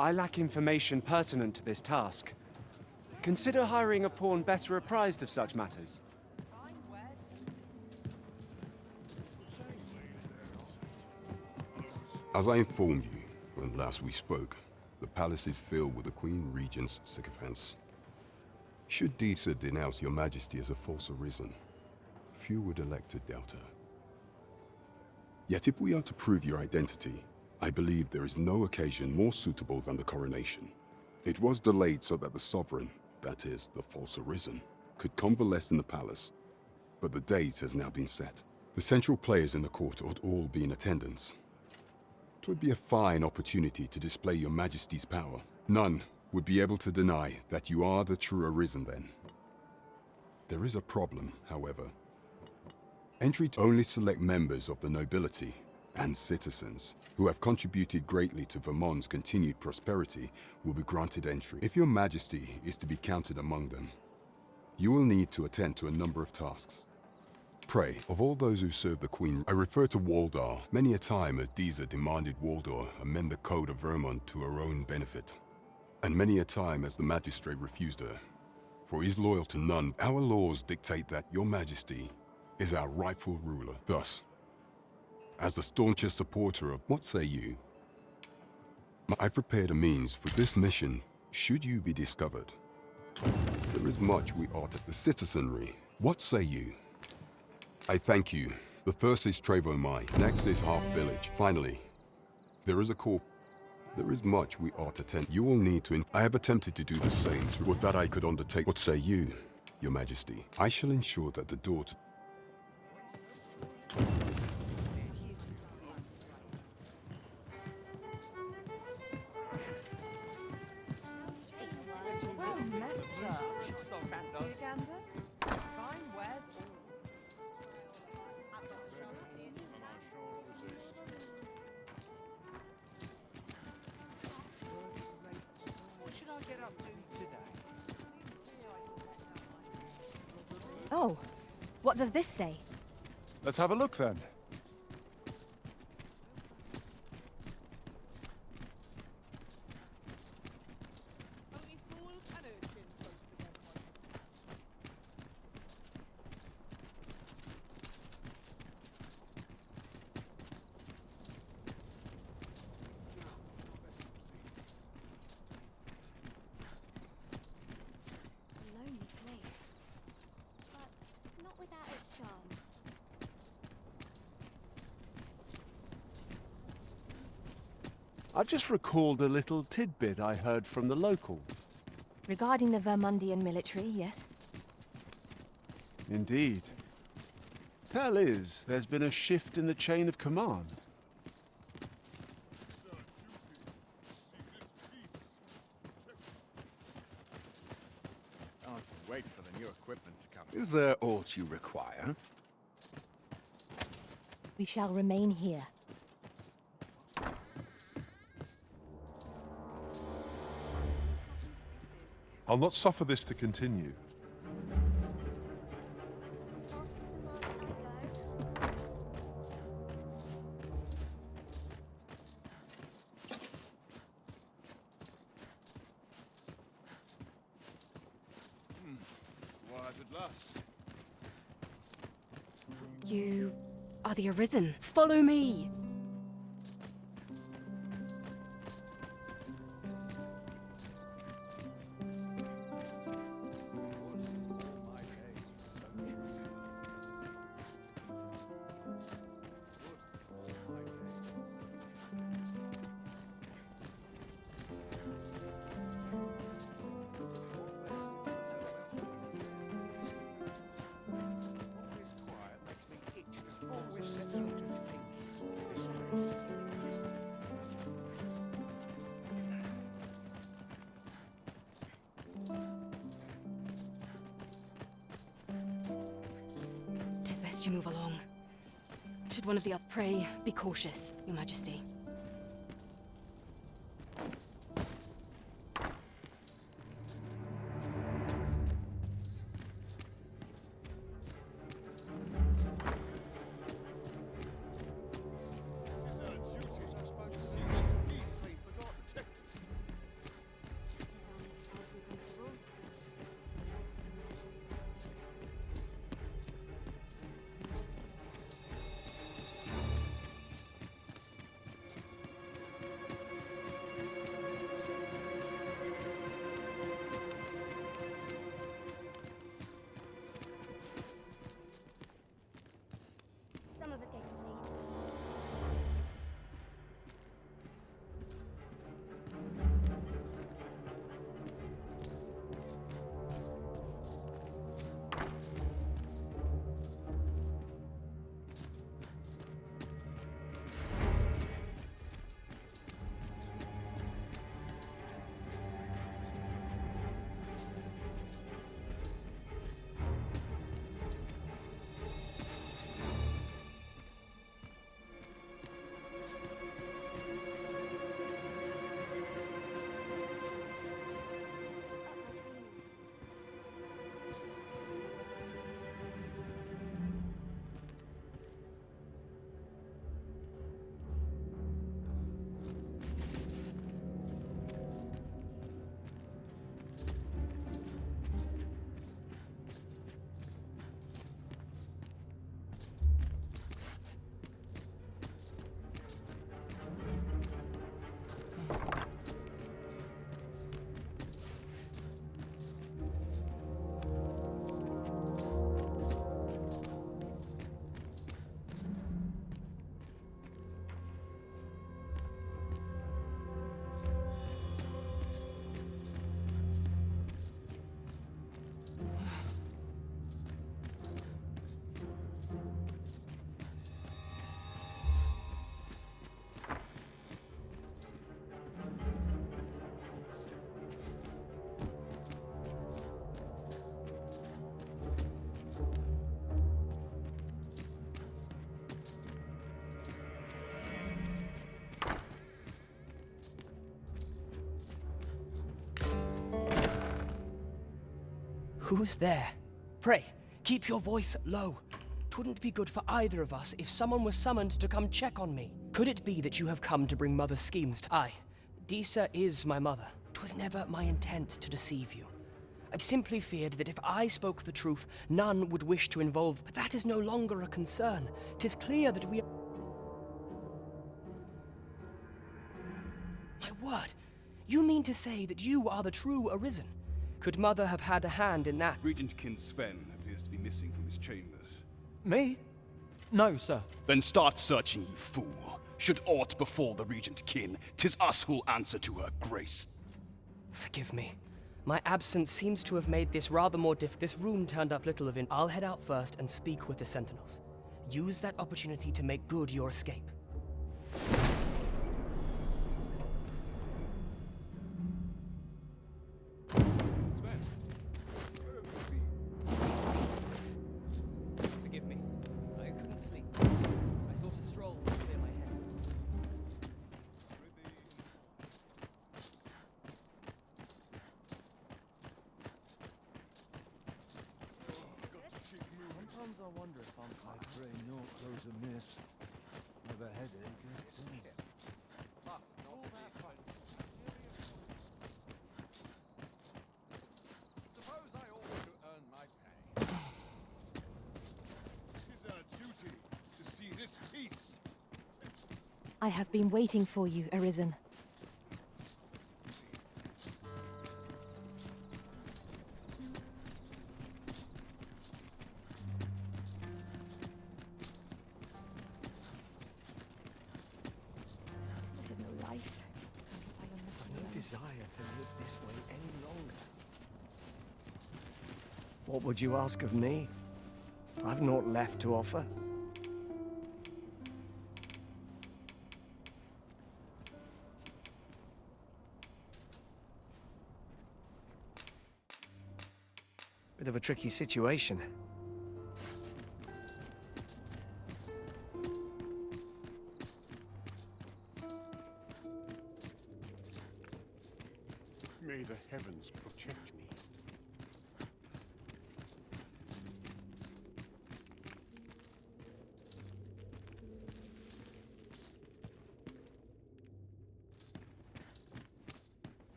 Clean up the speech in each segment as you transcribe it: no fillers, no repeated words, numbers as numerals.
I lack information pertinent to this task. Consider hiring a pawn better apprised of such matters. As I informed you when last we spoke, the palace is filled with the Queen Regent's sycophants. Should Disa denounce your majesty as a false arisen, few would elect to doubt her. Yet if we are to prove your identity, I believe there is no occasion more suitable than the coronation. It was delayed so that the sovereign, that is, the false arisen, could convalesce in the palace, but the date has now been set. The central players in the court ought all be in attendance. It would be a fine opportunity to display your majesty's power. None would be able to deny that you are the true arisen then. There is a problem, however. Entry to only select members of the nobility and citizens who have contributed greatly to Vermont's continued prosperity will be granted entry. If your majesty is to be counted among them, you will need to attend to a number of tasks. Pray, of all those who serve the Queen, I refer to Waldar. Many a time as Disa demanded Waldar amend the code of Vermont to her own benefit. And many a time as the magistrate refused her. For he is loyal to none. Our laws dictate that your majesty is our rightful ruler. Thus, as the staunchest supporter of what say you, I prepared a means for this mission should you be discovered. There is much we ought to the citizenry. What say you? I thank you. The first is Trevo Mai. Next is Half Village. Finally, there is a call. There is much we ought to attend. You will need to. I have attempted to do the same. Would that I could undertake. What say you, your majesty? I shall ensure that the door to... Oh, what does this say? Let's have a look then. I've just recalled a little tidbit I heard from the locals. Regarding the Vermundian military, yes? Indeed. Tell is, there's been a shift in the chain of command. I'll wait for the new equipment to come. Is there aught you require? We shall remain here. I'll not suffer this to continue. Arrived at last. You are the Arisen. Follow me! You move along. Should one of the pray, be cautious, Your Majesty. some of us get complete. Who's there? Pray, keep your voice low. 'Twouldn't be good for either of us if someone was summoned to come check on me. Could it be that you have come to bring Mother's schemes to— Aye, Disa is my mother. 'Twas never my intent to deceive you. I simply feared that if I spoke the truth, none would wish to involve— But that is no longer a concern. 'Tis clear that we— My word! You mean to say that you are the true Arisen? Could Mother have had a hand in that? Regent Kin Sven appears to be missing from his chambers. Me? No, sir. Then start searching, you fool. Should aught befall the Regent Kin, 'tis us who'll answer to her grace. Forgive me. My absence seems to have made this rather more This room turned up little of it. I'll head out first and speak with the Sentinels. Use that opportunity to make good your escape. Forgive me. I couldn't sleep. I thought a stroll would clear my head. Sometimes I wonder if I'm my brain no clothes amiss. Have a headache. Suppose I ought to earn my pay. It is our duty to see this peace. I have been waiting for you, Arisen. This is no life. I must No learn. desire to live this way any longer. What would you ask of me? I've naught left to offer. Bit of a tricky situation. May the heavens protect me.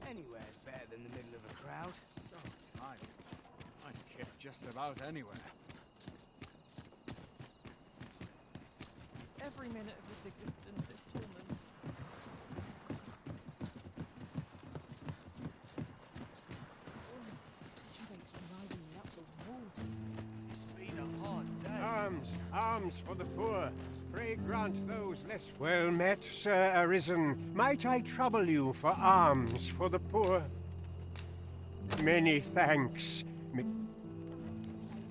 Anywhere's better than the middle of a crowd. So tight. I'd kip just about anywhere. Every minute of this existence is torment. alms for the poor. Pray grant those less well met, Sir Arisen. Might I trouble you for alms for the poor? Many thanks.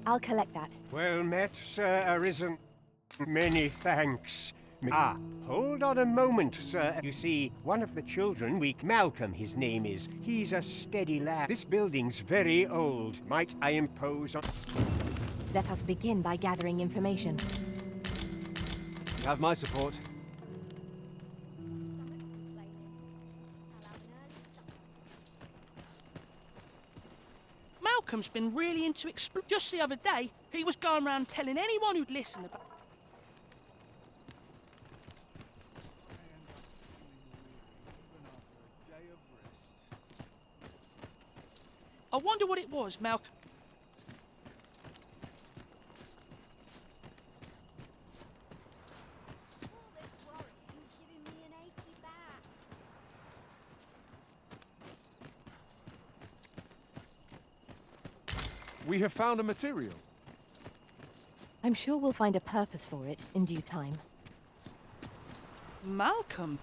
I'll collect that. Well met, Sir Arisen. Many thanks. Ah, hold on a moment, sir. You see, one of the children Malcolm, his name is. He's a steady lad. This building's very old. Might I impose on... Let us begin by gathering information. You have my support. Malcolm's been really into just the other day, he was going around telling anyone who'd listen about... I wonder what it was, Malcolm. We have found a material. I'm sure we'll find a purpose for it in due time. Malcolm?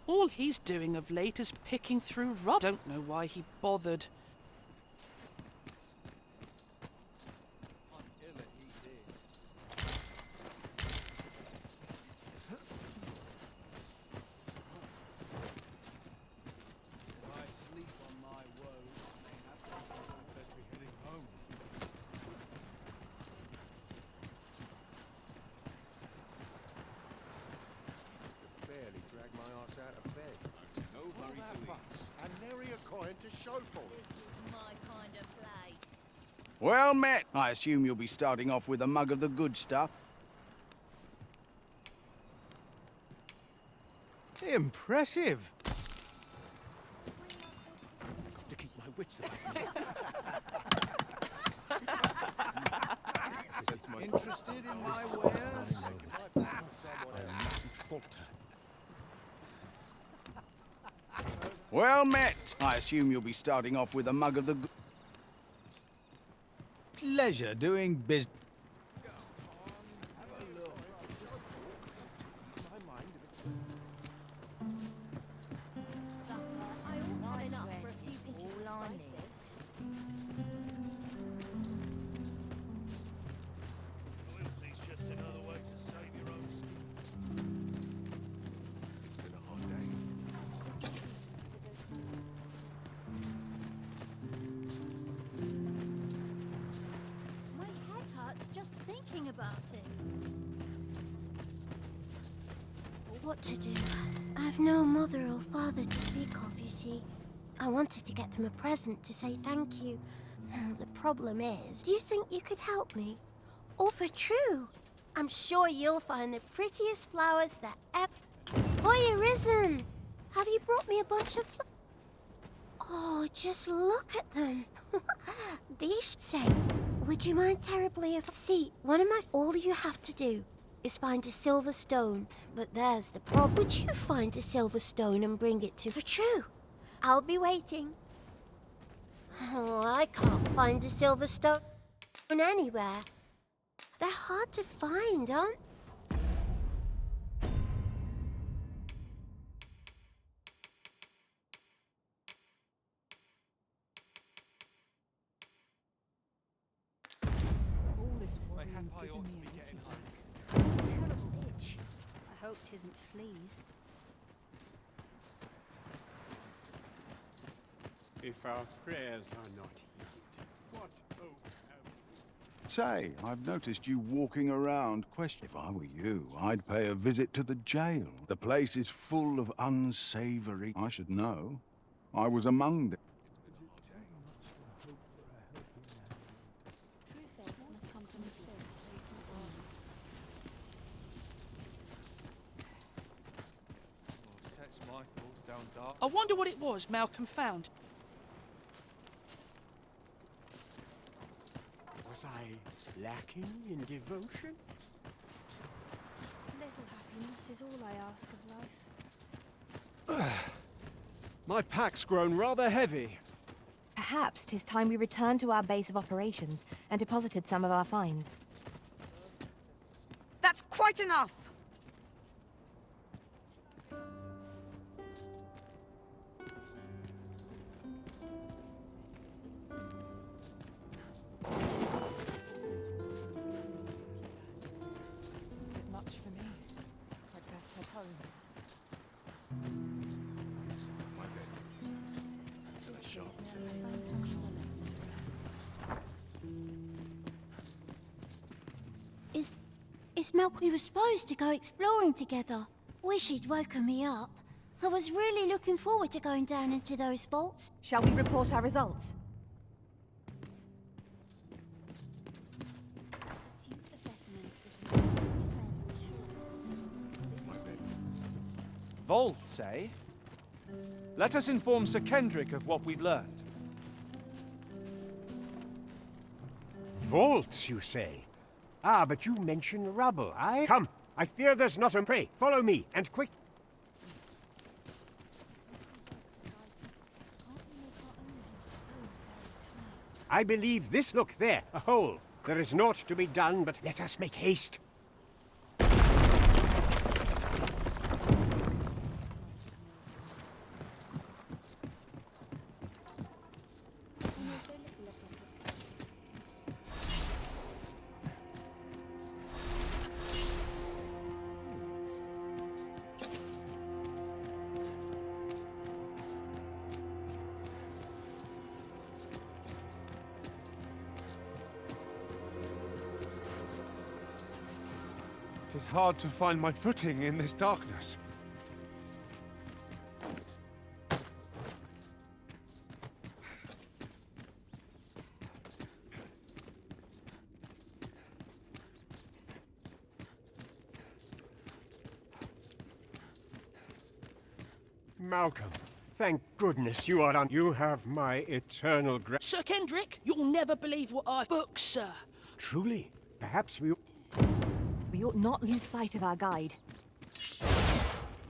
All he's doing of late is picking through rubble. Don't know why he bothered. Well met. I assume you'll be starting off with a mug of the good stuff. Impressive. Got to keep my wits about me. Interested in my wares? I mustn't falter. Well met. I assume you'll be starting off with a mug of the good... Pleasure doing business. What to do? I've no mother or father to speak of, you see. I wanted to get them a present to say thank you. The problem is, do you think you could help me? Or for true? I'm sure you'll find the prettiest flowers that ever... Boy, Arisen! Have you brought me a bunch of Oh, just look at them. These say, would you mind terribly if... See, one of my... All you have to do is find a silver stone. But there's the problem. Would you find a silver stone and bring it to... For true. I'll be waiting. Oh, I can't find a silver stone anywhere. They're hard to find, aren't... I ought to be getting home. Terrible itch. I hope 'tisn't fleas. If our prayers are not heeded, what hope have we? Say, I've noticed you walking around. If I were you, I'd pay a visit to the jail. The place is full of unsavory... I should know. I was among them. I wonder what it was Malcolm found. Was I lacking in devotion? Little happiness is all I ask of life. My pack's grown rather heavy. Perhaps 'tis time we returned to our base of operations and deposited some of our finds. quite enough! Much for me. I'd best head home. My bed, please. And a sharp Is Malcolm? We were supposed to go exploring together. Wish he'd woken me up. I was really looking forward to going down into those vaults. Shall we report our results? Vaults, eh? Let us inform Sir Kendrick of what we've learned. Vaults, you say? Ah, but you mentioned rubble, aye? Come, I fear there's not a prey. Follow me, and quick. I believe this. Look, there, a hole. There is naught to be done, but let us make haste. It is hard to find my footing in this darkness. Malcolm, thank goodness you are on. You have my eternal Sir Kendrick, you'll never believe what I've booked, sir. Truly? Perhaps we... We ought not lose sight of our guide.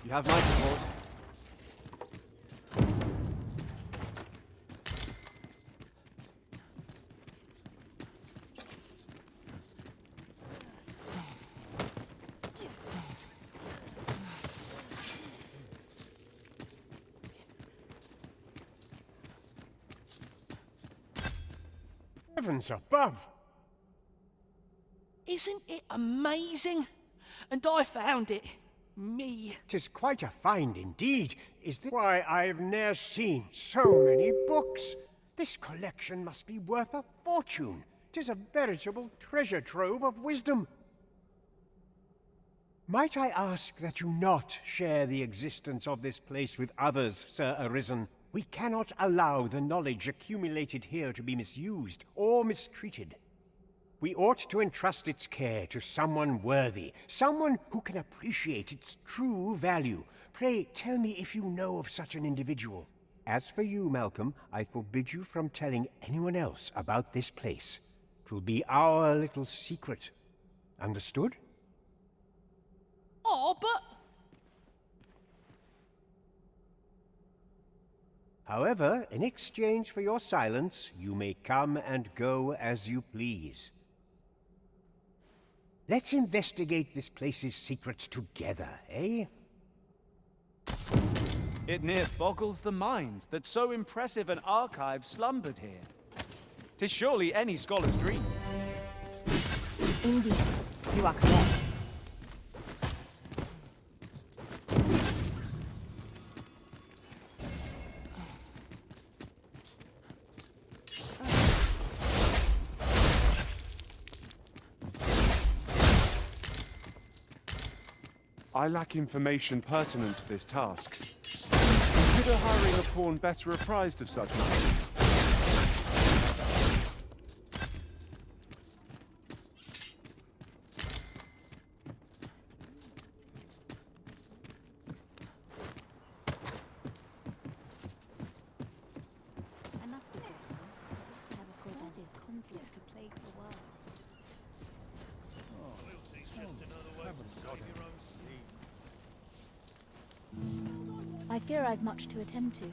You have my support. Heavens above! Isn't it amazing? And I found it. Me. 'Tis quite a find indeed. Is this why I've ne'er seen so many books? This collection must be worth a fortune. 'Tis a veritable treasure trove of wisdom. Might I ask that you not share the existence of this place with others, Sir Arisen? We cannot allow the knowledge accumulated here to be misused or mistreated. We ought to entrust its care to someone worthy, someone who can appreciate its true value. Pray, tell me if you know of such an individual. As for you, Malcolm, I forbid you from telling anyone else about this place. 'Twill be our little secret. Understood? Oh, but... However, in exchange for your silence, you may come and go as you please. Let's investigate this place's secrets together, eh? It near boggles the mind that so impressive an archive slumbered here. 'Tis surely any scholar's dream. Indeed, you are correct. I lack information pertinent to this task. Consider hiring a pawn better apprised of such matters. I must be careful. I never thought that this conflict to plague the world. I fear I've much to attend to.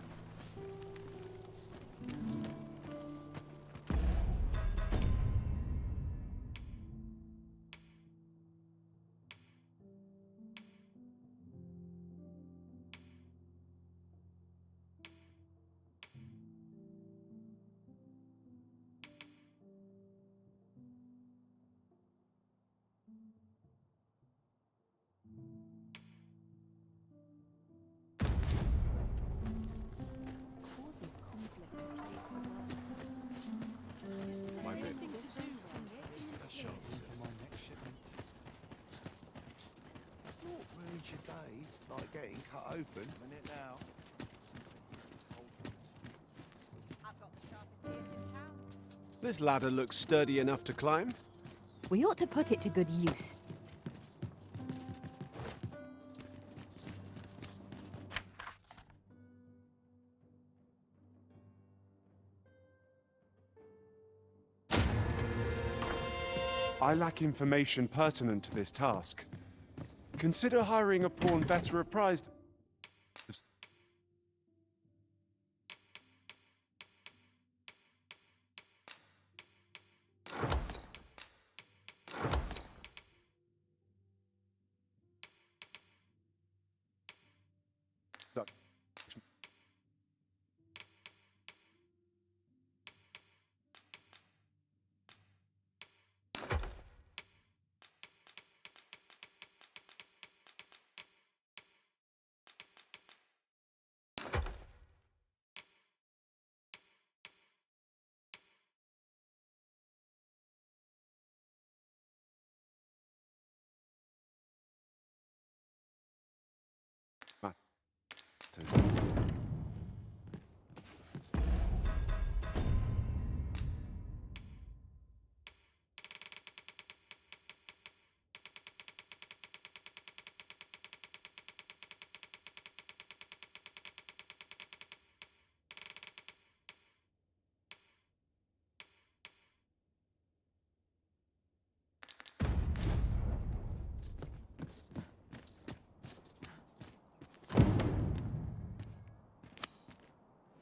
like getting cut open. Minute now. I've got the sharpest ears in town. This ladder looks sturdy enough to climb. We ought to put it to good use. I lack information pertinent to this task. Consider hiring a pawn better apprised.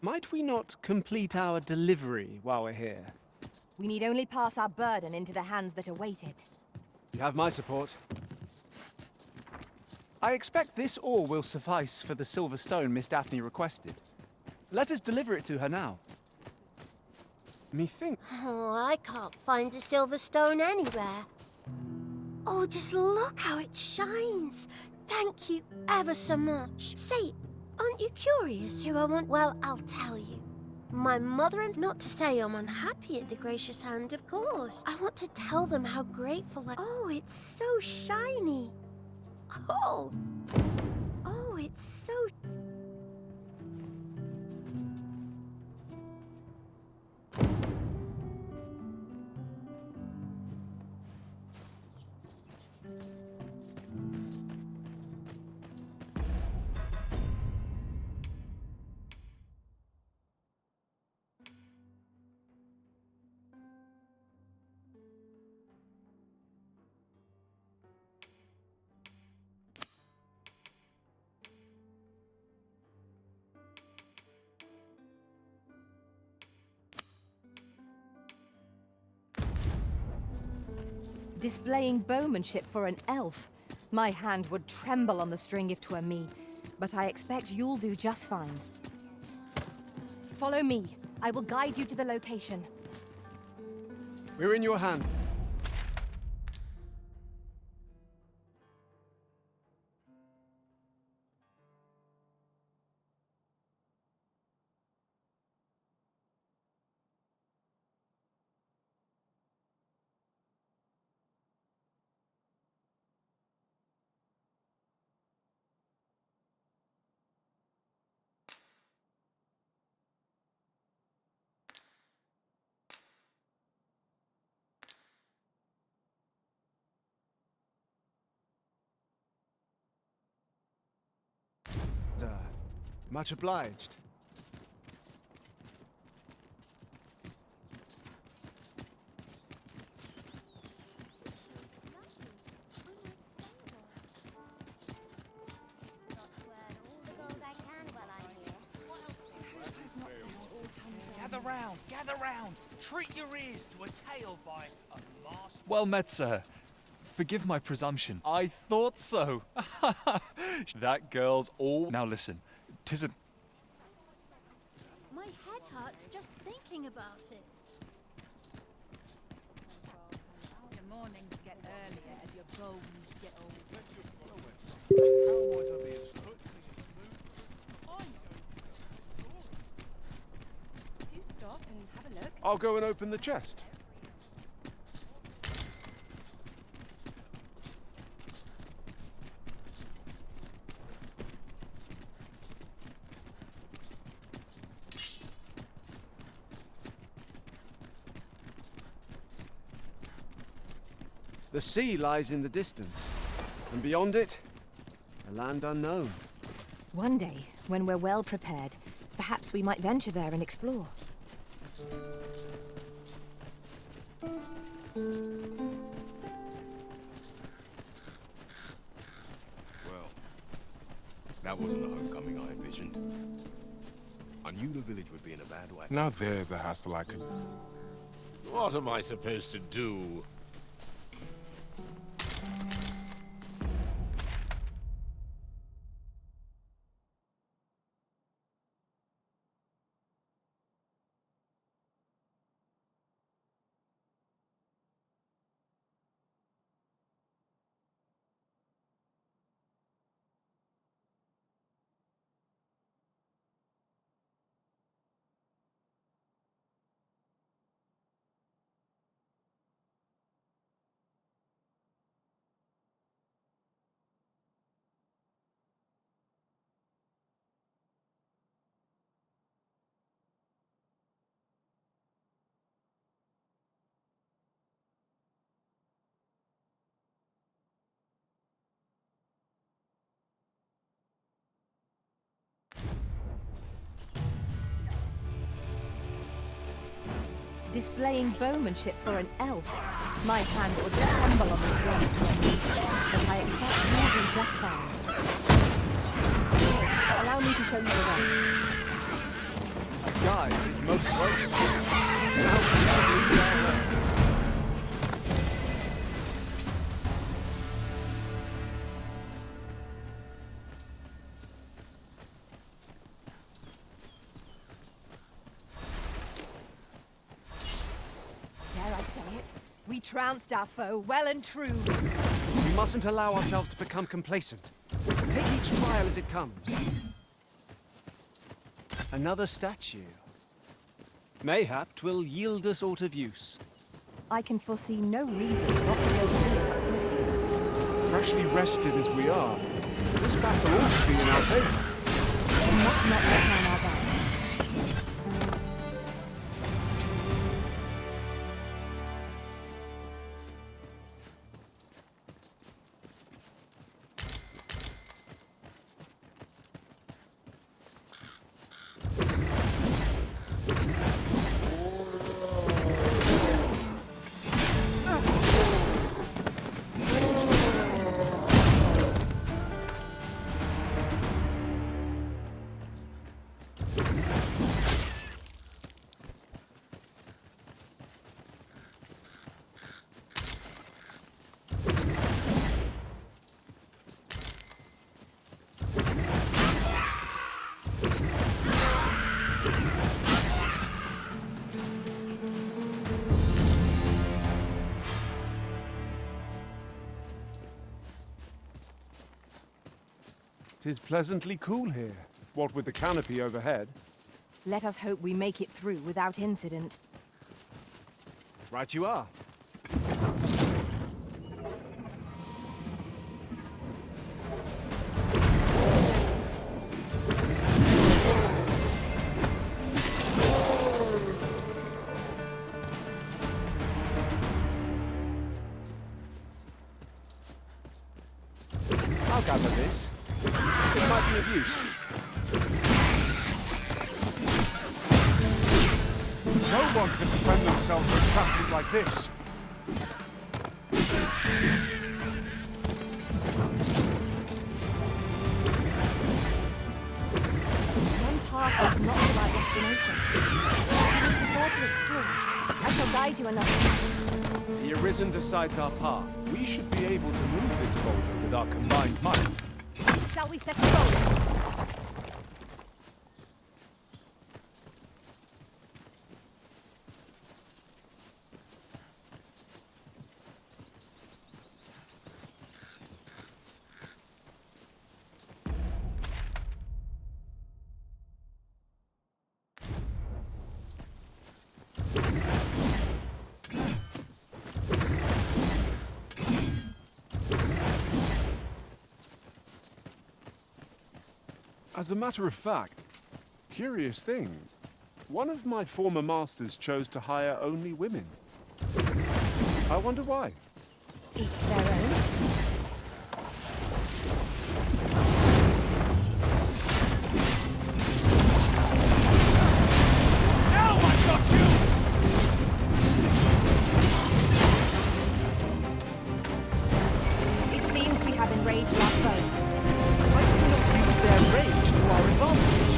Might we not complete our delivery while we're here? We need only pass our burden into the hands that await it. You have my support. I expect this ore will suffice for the silver stone Miss Daphne requested. Let us deliver it to her now. Methinks. Oh, I can't find a silver stone anywhere. Oh, just look how it shines. Thank you ever so much. Say, aren't you curious who I want? Well, I'll tell you. My mother and not to say I'm unhappy at the gracious hand, of course. I want to tell them how grateful I... Oh, it's so shiny. Oh. Oh, it's so... Displaying bowmanship for an elf. My hand would tremble on the string if 'twere me, but I expect you'll do just fine. Follow me. I will guide you to the location. We're in your hands. Much obliged. Gather round! Treat your ears to a tale by a master. Well met, sir. Forgive my presumption. I thought so. That girl's all... Now listen, 'tis a... My head hurts just thinking about it. Your mornings get earlier as your bones get older. How might I be of service? Do stop and have a look. I'll go and open the chest. The sea lies in the distance, and beyond it, a land unknown. One day, when we're well prepared, perhaps we might venture there and explore. Well, that wasn't the homecoming I envisioned. I knew the village would be in a bad way. Now there's a hassle I could... What am I supposed to do? Displaying bowmanship for an elf. My hand would tremble on the string of 20, but I expect you'll do just fine. Allow me to show you the way. A guide is most welcome. Now we shall lead our way. Dare I say it? We trounced our foe, well and true. We mustn't allow ourselves to become complacent. Take each trial as it comes. Another statue. Mayhap 'twill yield us aught of use. I can foresee no reason not to go see it up close. Freshly rested as we are, this battle ought to be in our favor. We must not let down our guard. Tis pleasantly cool here, what with the canopy overhead. Let us hope we make it through without incident. Right you are. I'll gather this. It might be of use. No one can defend themselves from traffic like this. One path is not the right destination. If you prefer to explore, I shall guide you another. The Arisen decides our path. We should be able to move this boulder with our combined might. Shall we set a goal? As a matter of fact, curious thing, one of my former masters chose to hire only women. I wonder why. Each to their own. Now I've got you! It seems we have enraged our foe. Why do we not use their rage to our advantage?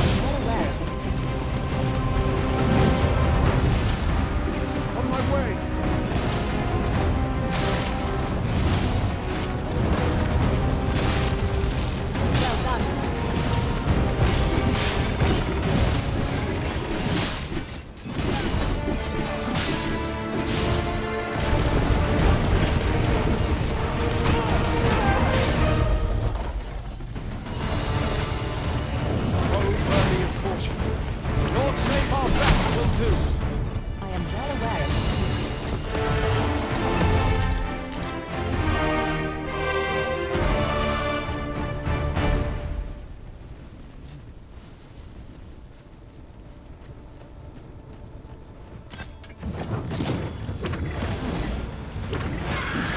I'm well aware of the particulars. On my way! Well done. Burning of fortune. Lord save our best will do. I am well aware of the particulars.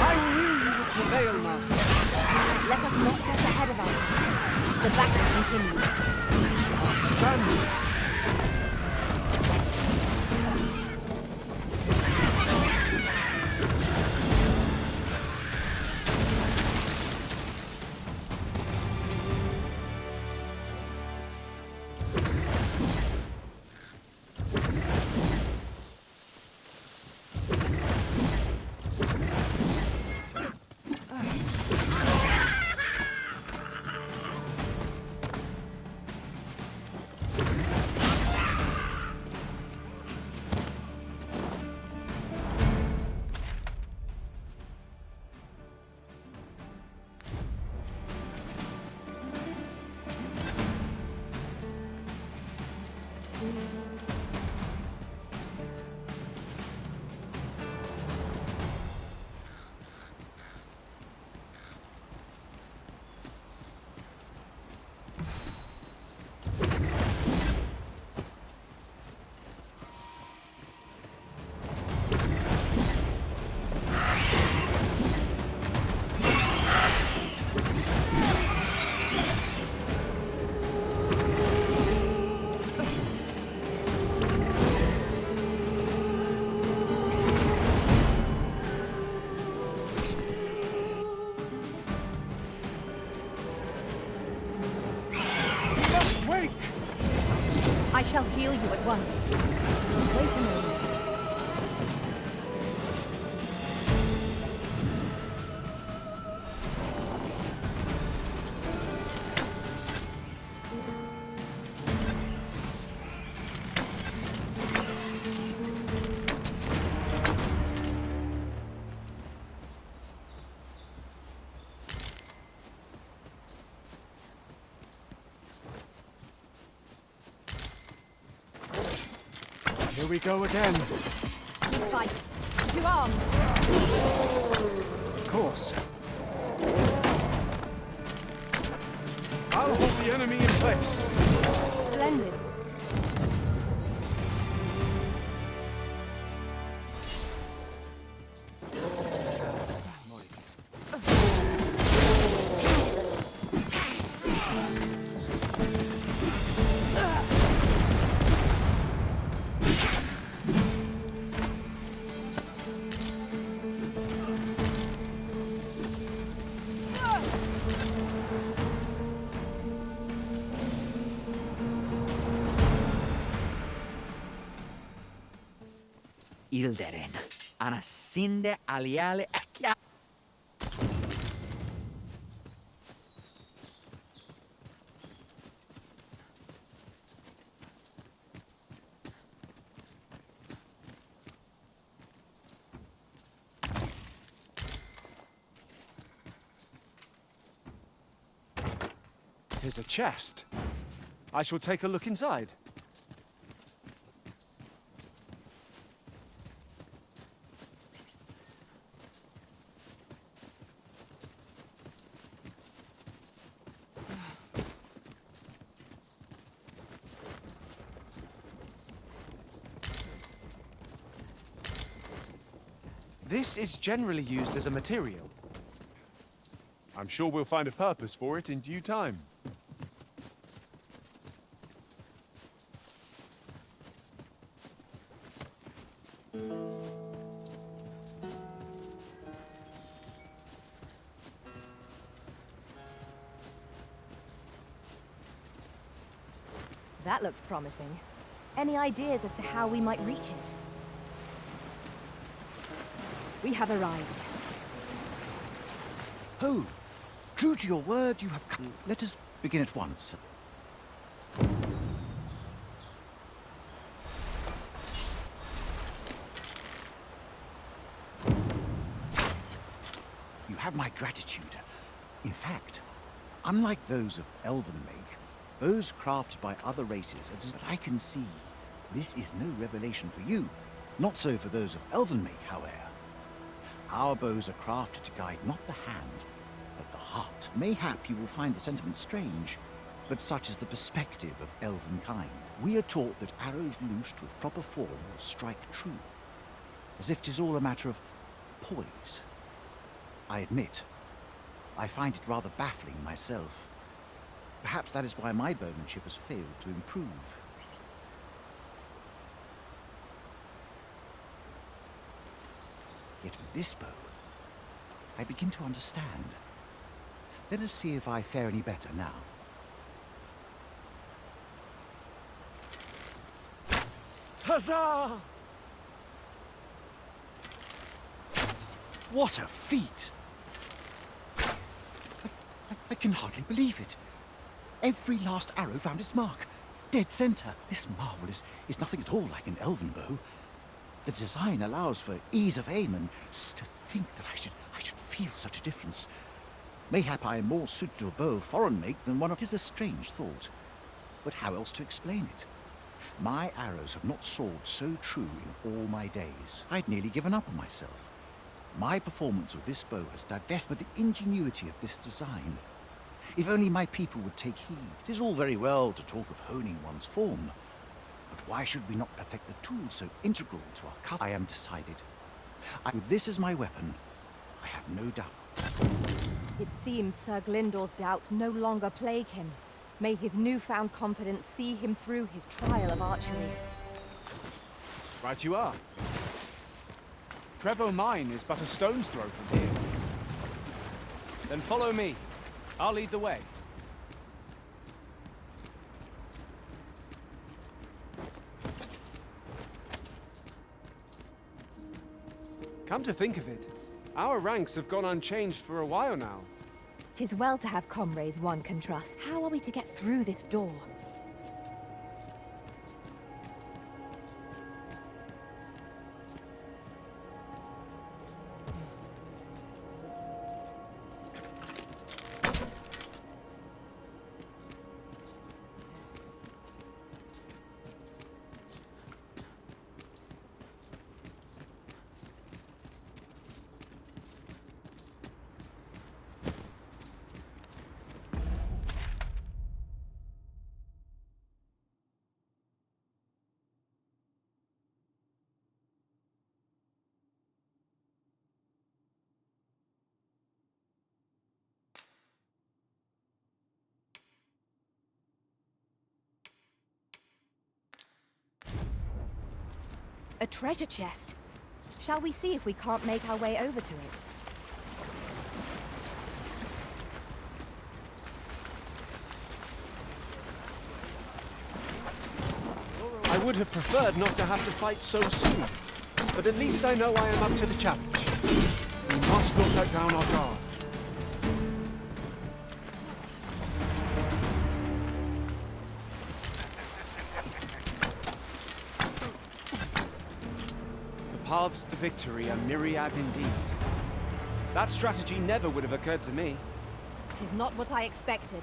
I knew you would prevail, Master. Let us not get ahead of ourselves. The battle continues. Stand. I shall heal you at once. Wait a moment. Here we go again. Fight. To arms. Of course. I'll hold the enemy in place. Splendid. Ilderen, anasinde aliale ekja. Tis a chest. I shall take a look inside. This is generally used as a material. I'm sure we'll find a purpose for it in due time. That looks promising. Any ideas as to how we might reach it? We have arrived. Oh, true to your word, you have come. Let us begin at once. You have my gratitude. In fact, unlike those of elven make, bows crafted by other races are that I can see. This is no revelation for you. Not so for those of elven make, however. Our bows are crafted to guide not the hand, but the heart. Mayhap you will find the sentiment strange, but such is the perspective of elven kind. We are taught that arrows loosed with proper form will strike true, as if 'tis all a matter of poise. I admit, I find it rather baffling myself. Perhaps that is why my bowmanship has failed to improve. Yet with this bow, I begin to understand. Let us see if I fare any better now. Huzzah! What a feat! I can hardly believe it. Every last arrow found its mark. Dead center. This marvel is nothing at all like an elven bow. The design allows for ease of aim, and to think that I should feel such a difference. Mayhap I am more suited to a bow of foreign make than one of... 'Tis a strange thought. But how else to explain it? My arrows have not soared so true in all my days. I'd nearly given up on myself. My performance with this bow has divested with the ingenuity of this design. If only my people would take heed. It is all very well to talk of honing one's form, but why should we not perfect the tool so integral to our craft? I am decided. With this as my weapon, I have no doubt. It seems Sir Glyndor's doubts no longer plague him. May his newfound confidence see him through his trial of archery. Right you are. Trevo Mine is but a stone's throw from here. Then follow me. I'll lead the way. Come to think of it, our ranks have gone unchanged for a while now. 'Tis well to have comrades one can trust. How are we to get through this door? A treasure chest. Shall we see if we can't make our way over to it? I would have preferred not to have to fight so soon, but at least I know I am up to the challenge. We must not let down our guard. The paths to victory are myriad indeed. That strategy never would have occurred to me. 'Tis not what I expected.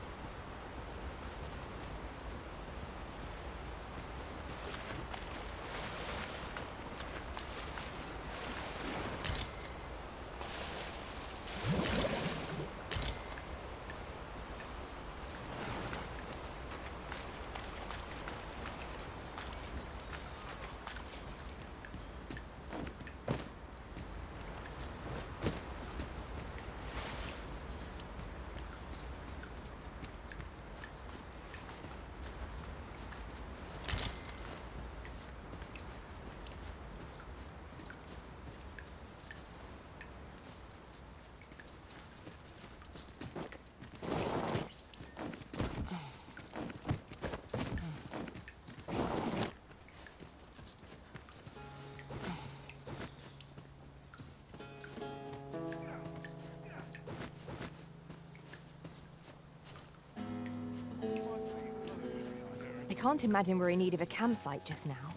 can't imagine we're in need of a campsite just now.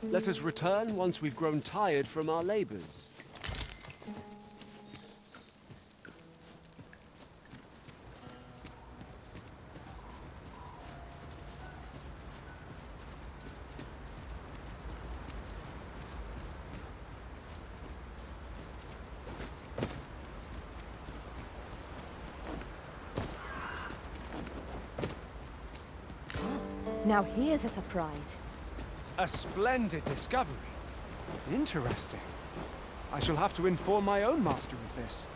Let us return once we've grown tired from our labors. Now here's a surprise. A splendid discovery. Interesting. I shall have to inform my own master of this.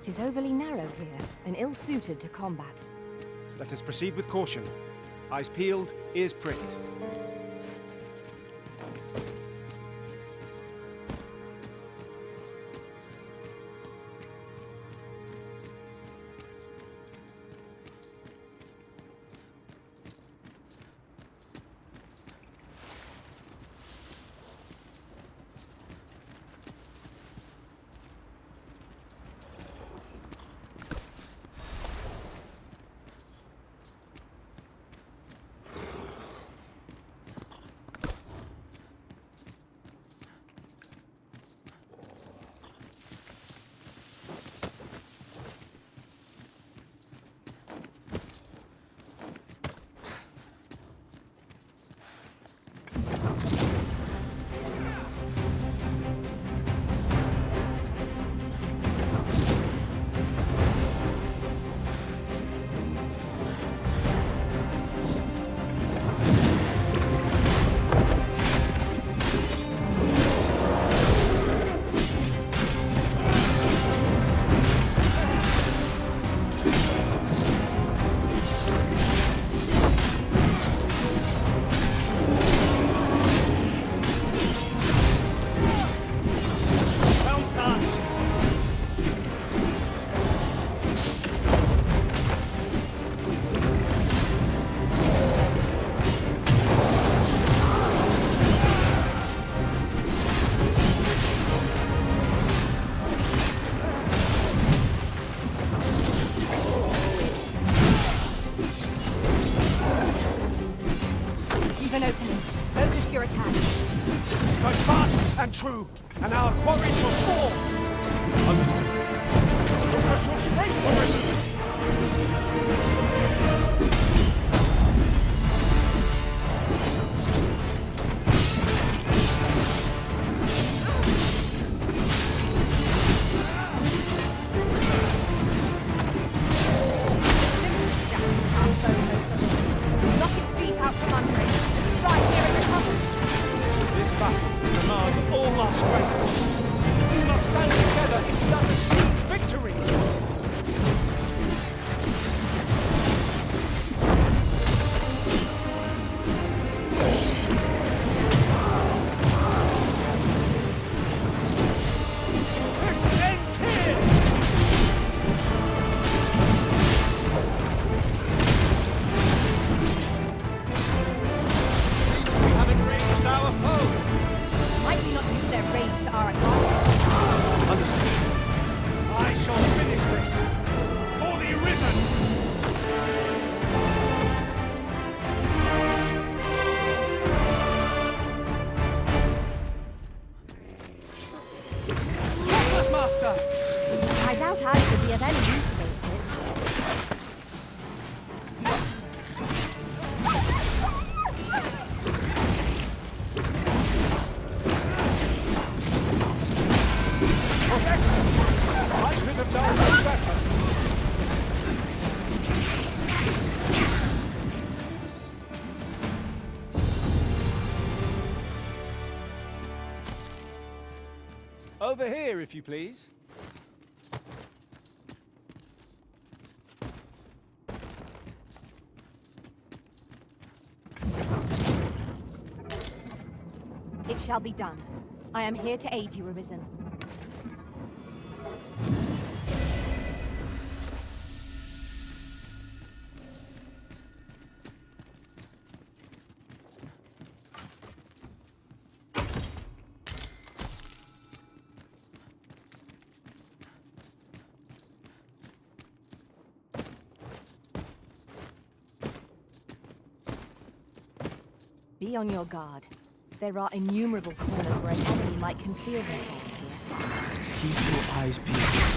It is overly narrow here, and ill-suited to combat. Let us proceed with caution. Eyes peeled, ears pricked. And true, and our quarry shall fall. Understood. Look us shall straight for it. Knock its feet out from under it, and strike here in the compass. This battle demands all our strength. We must stand together if we are to seize victory. This ends here. We haven't reached our foe. Might we not use their rage to our advantage? Understood. I shall finish this. For the Arisen! Helpless Master! I doubt I could be of any use against it. Was excellent! I could have done no better. Over here, if you please. It shall be done. I am here to aid you, Arisen. Be on your guard. There are innumerable corners where an enemy might conceal themselves here. Keep your eyes peeled.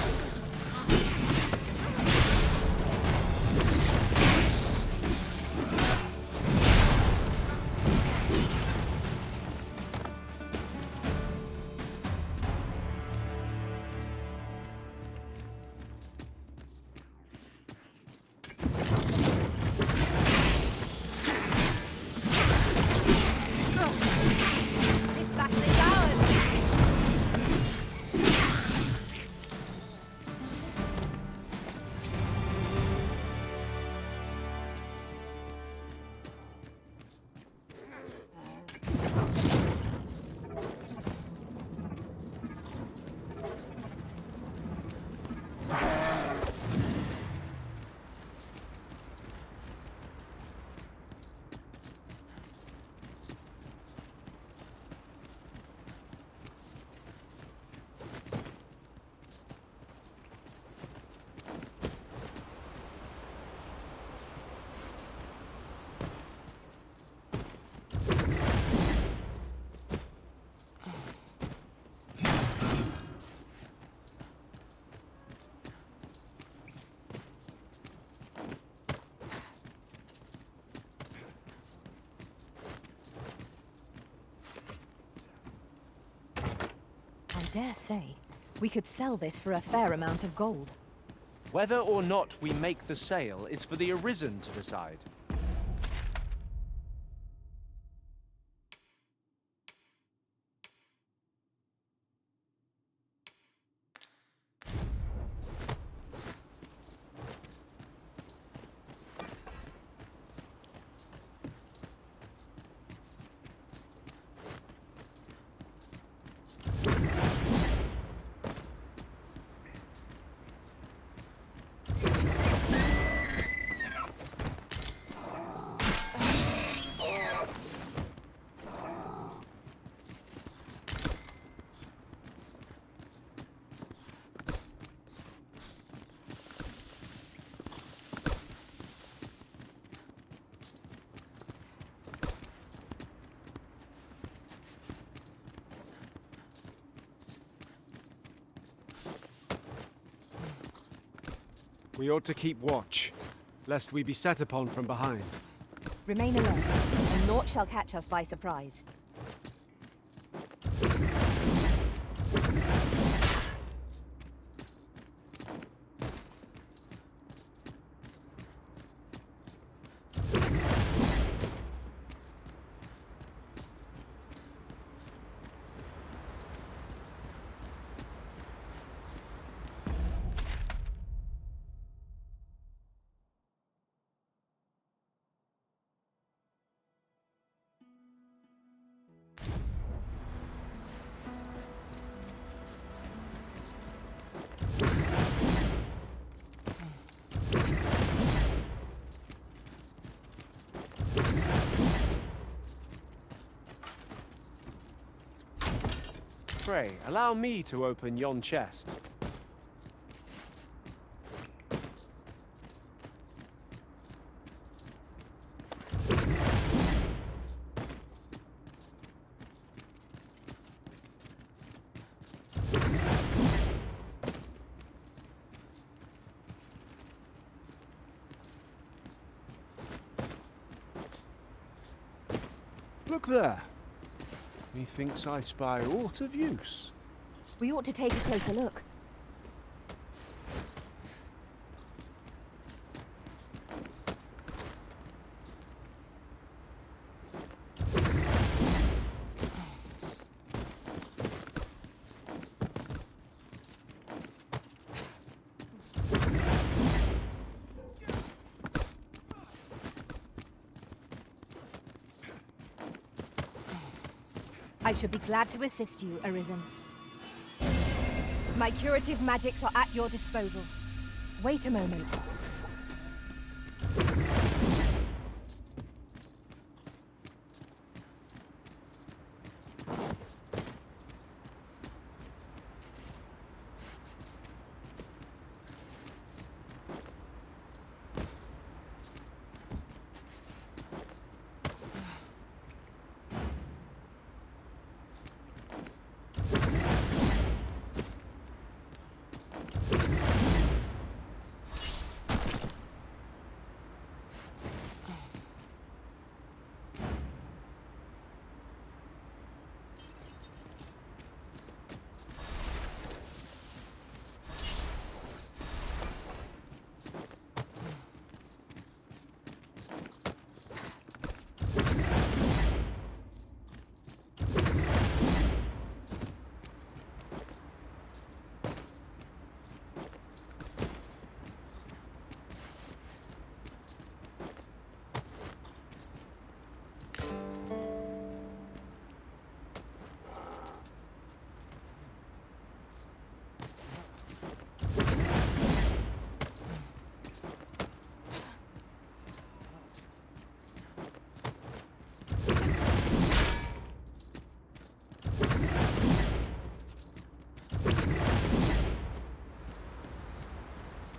This battle is ours! I dare say, we could sell this for a fair amount of gold. Whether or not we make the sale is for the Arisen to decide. We ought to keep watch, lest we be set upon from behind. Remain alert, and naught shall catch us by surprise. Pray, allow me to open yon chest. Look there. Methinks I spy aught of use. We ought to take a closer look. I should be glad to assist you, Arisen. My curative magics are at your disposal. Wait a moment.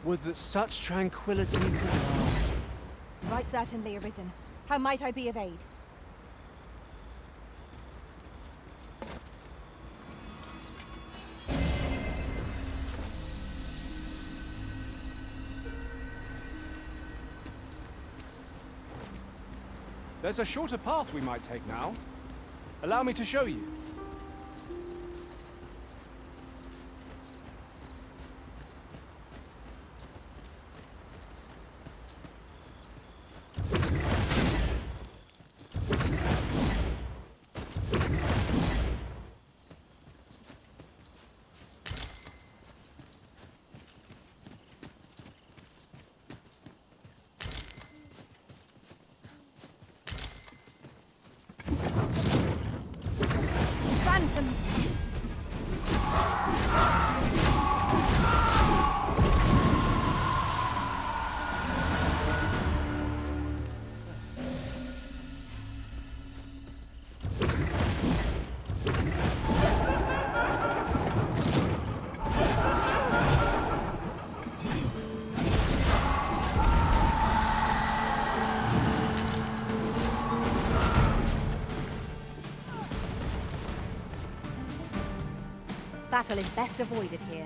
Would that such tranquility could last. Right certainly, Arisen. How might I be of aid? There's a shorter path we might take now. Allow me to show you. Phantoms! Battle is best avoided here.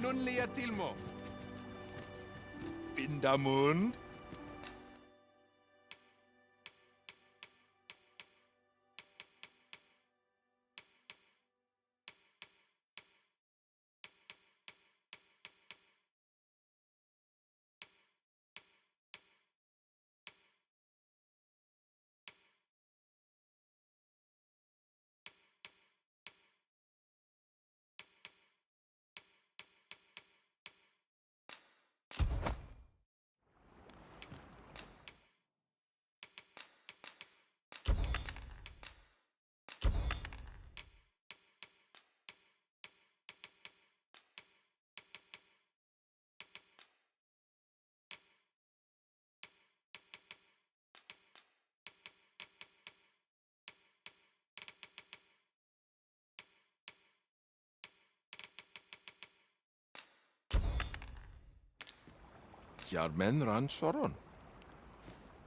Nun lia Tilmo. Vindamund. Yarmen ran soron.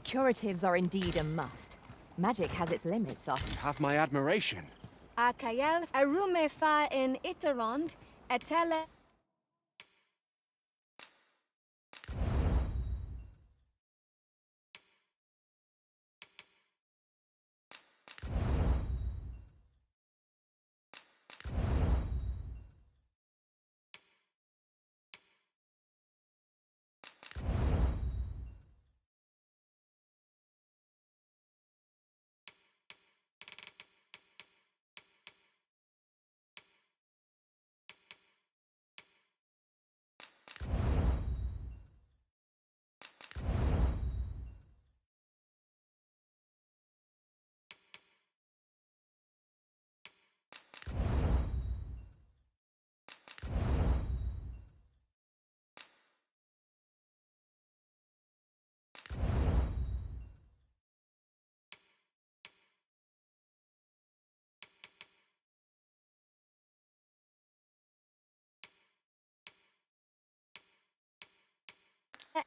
Curatives are indeed a must. Magic has its limits, You have my admiration. Akael arume fa in Iterond, etele.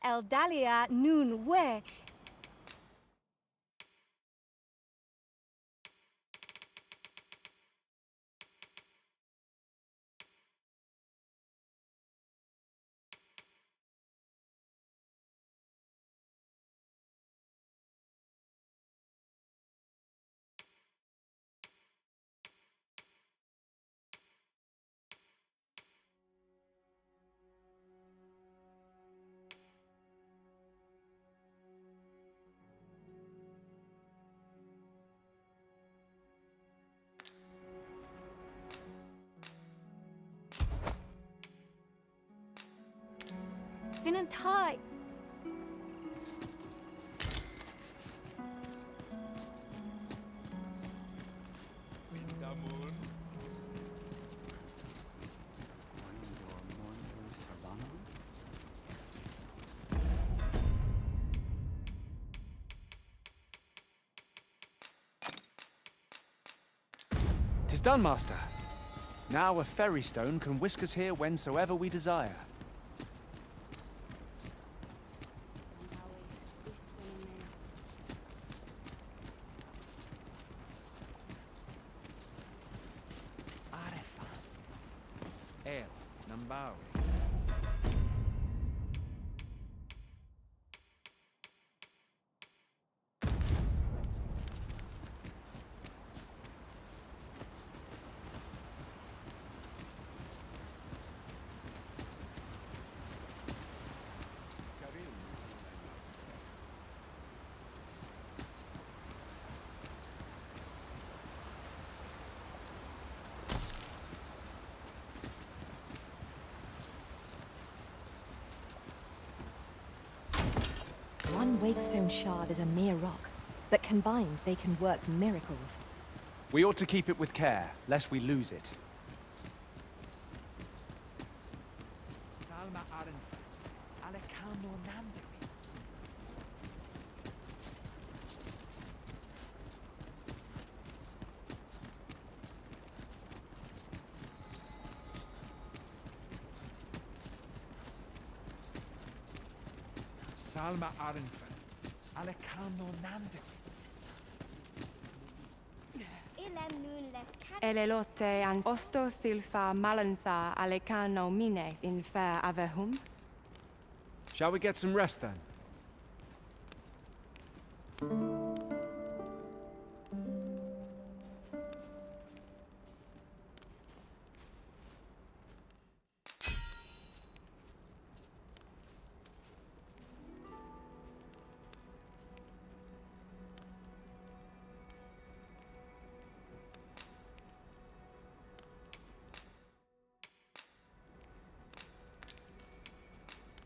El Dalia nun we. Didn't hide. Damun. Tis done, master. Now a ferry stone can whisk us here whensoever we desire. Nambawi. One Wakestone shard is a mere rock, but combined they can work miracles. We ought to keep it with care, lest we lose it. Salma Arenfa. Alekano Nandewi. Salma Arenfa. Alekano Nandewi. Elelote an osto silfa malantha alekano mine in fair avehum. Shall we get some rest then?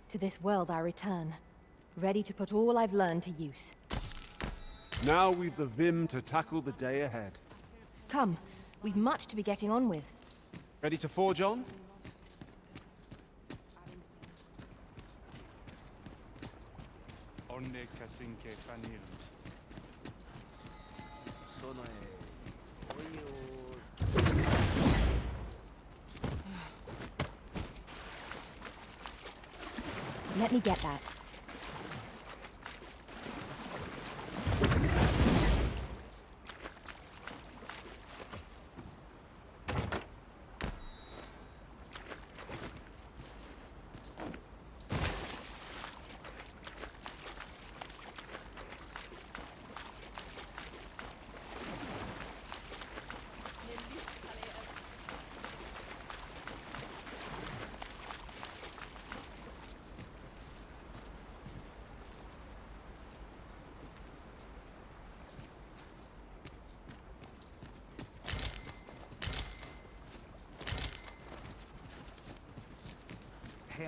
To this world I return, ready to put all I've learned to use. Now we've the vim to tackle the day ahead. Come, we've much to be getting on with. Ready to forge on? Onne kasinke fanil. Let me get that.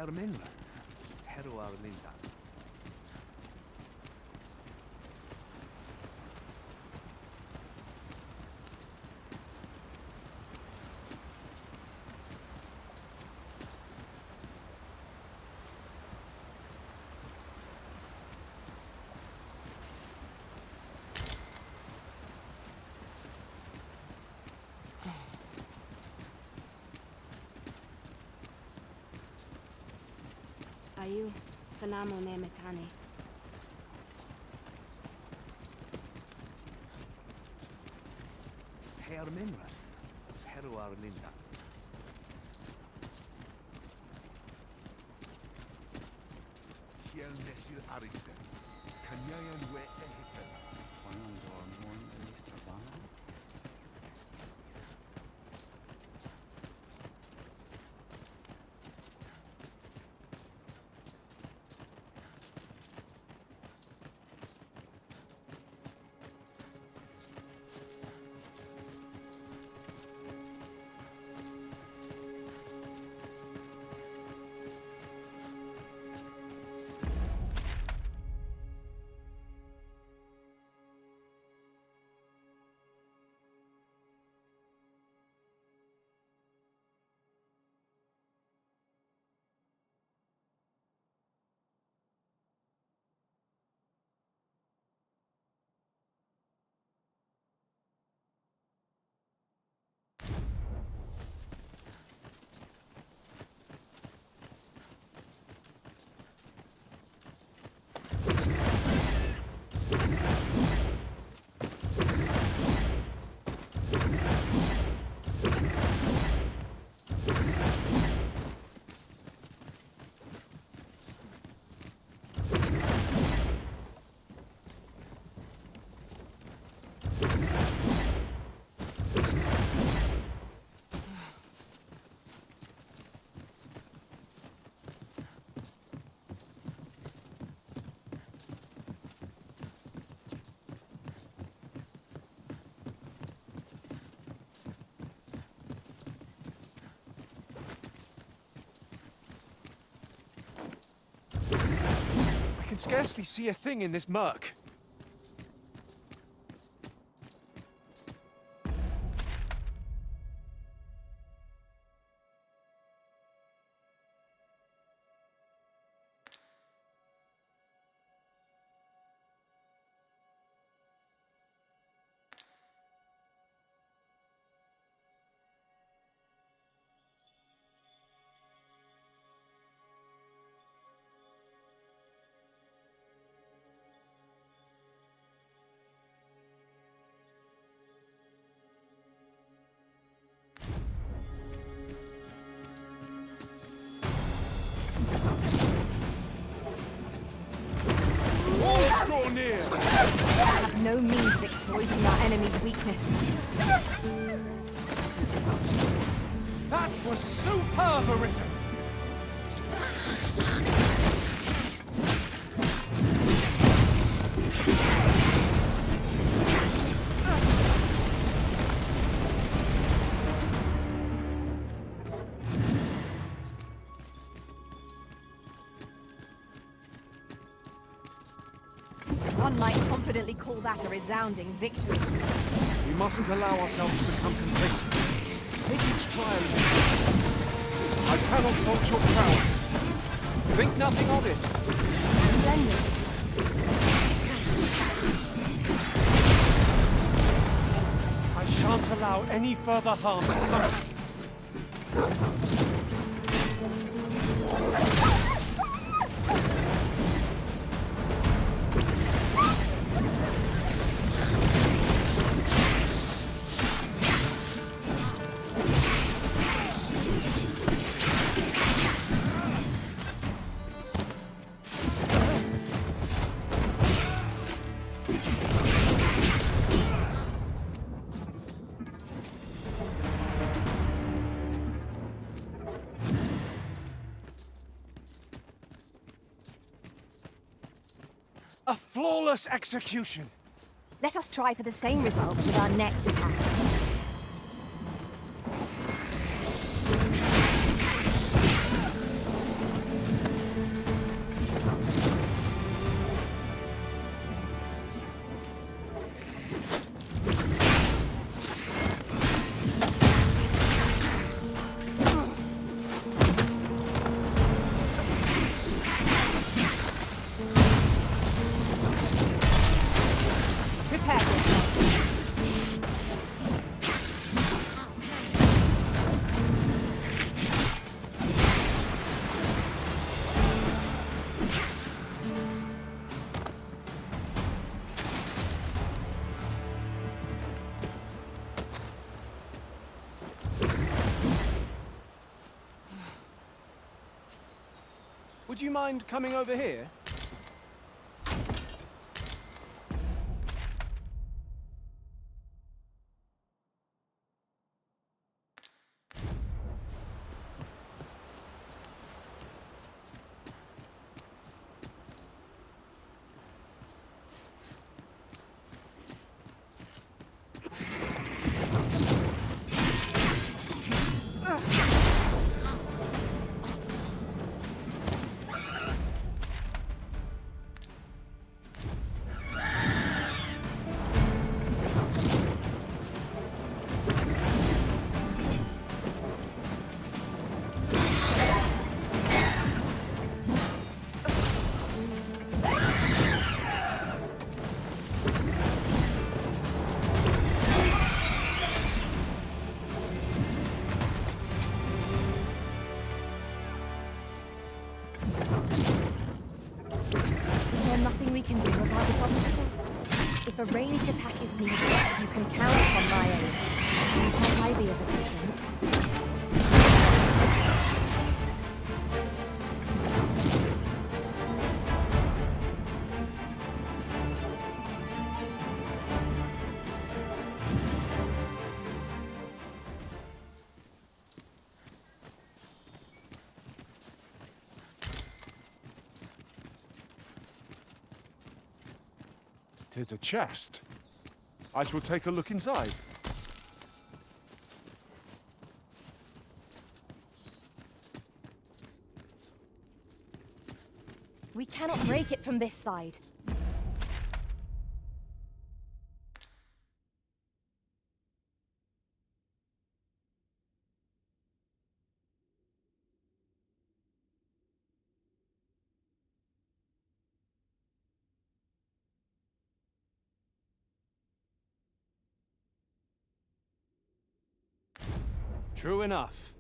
Hermenra. Hero Arlinda. Ayu, Fanamo ne Metane. Hermenra. Hero Arlinda. Tiel Nesil Arinte. Kanyayan we Ehitel. I can scarcely see a thing in this murk. Draw near! I have no means of exploiting our enemy's weakness. That was superb, Arisen! One might confidently call that a resounding victory. We mustn't allow ourselves to become complacent. Take each trial. I cannot fault your prowess. Think nothing of it. Splendid. I shan't allow any further harm to come. A flawless execution! Let us try for the same result with our next attack. you mind coming over here? Is there nothing we can do about this obstacle? If a ranged attack is needed, you can count on my aid. Can I be of assistance? Tis a chest. I shall take a look inside. We cannot break it from this side. True enough.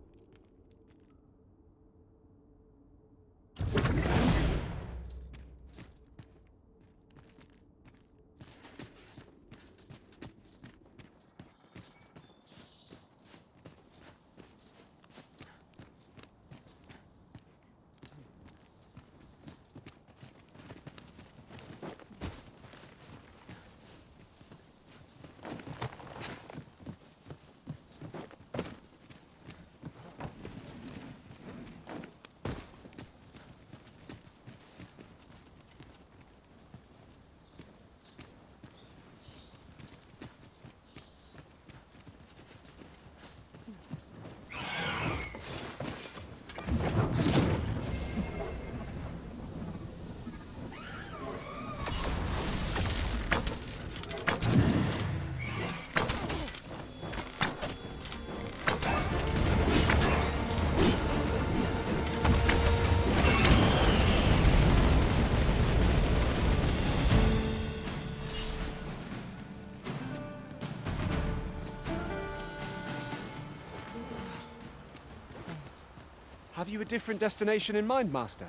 Have you a different destination in mind, Master?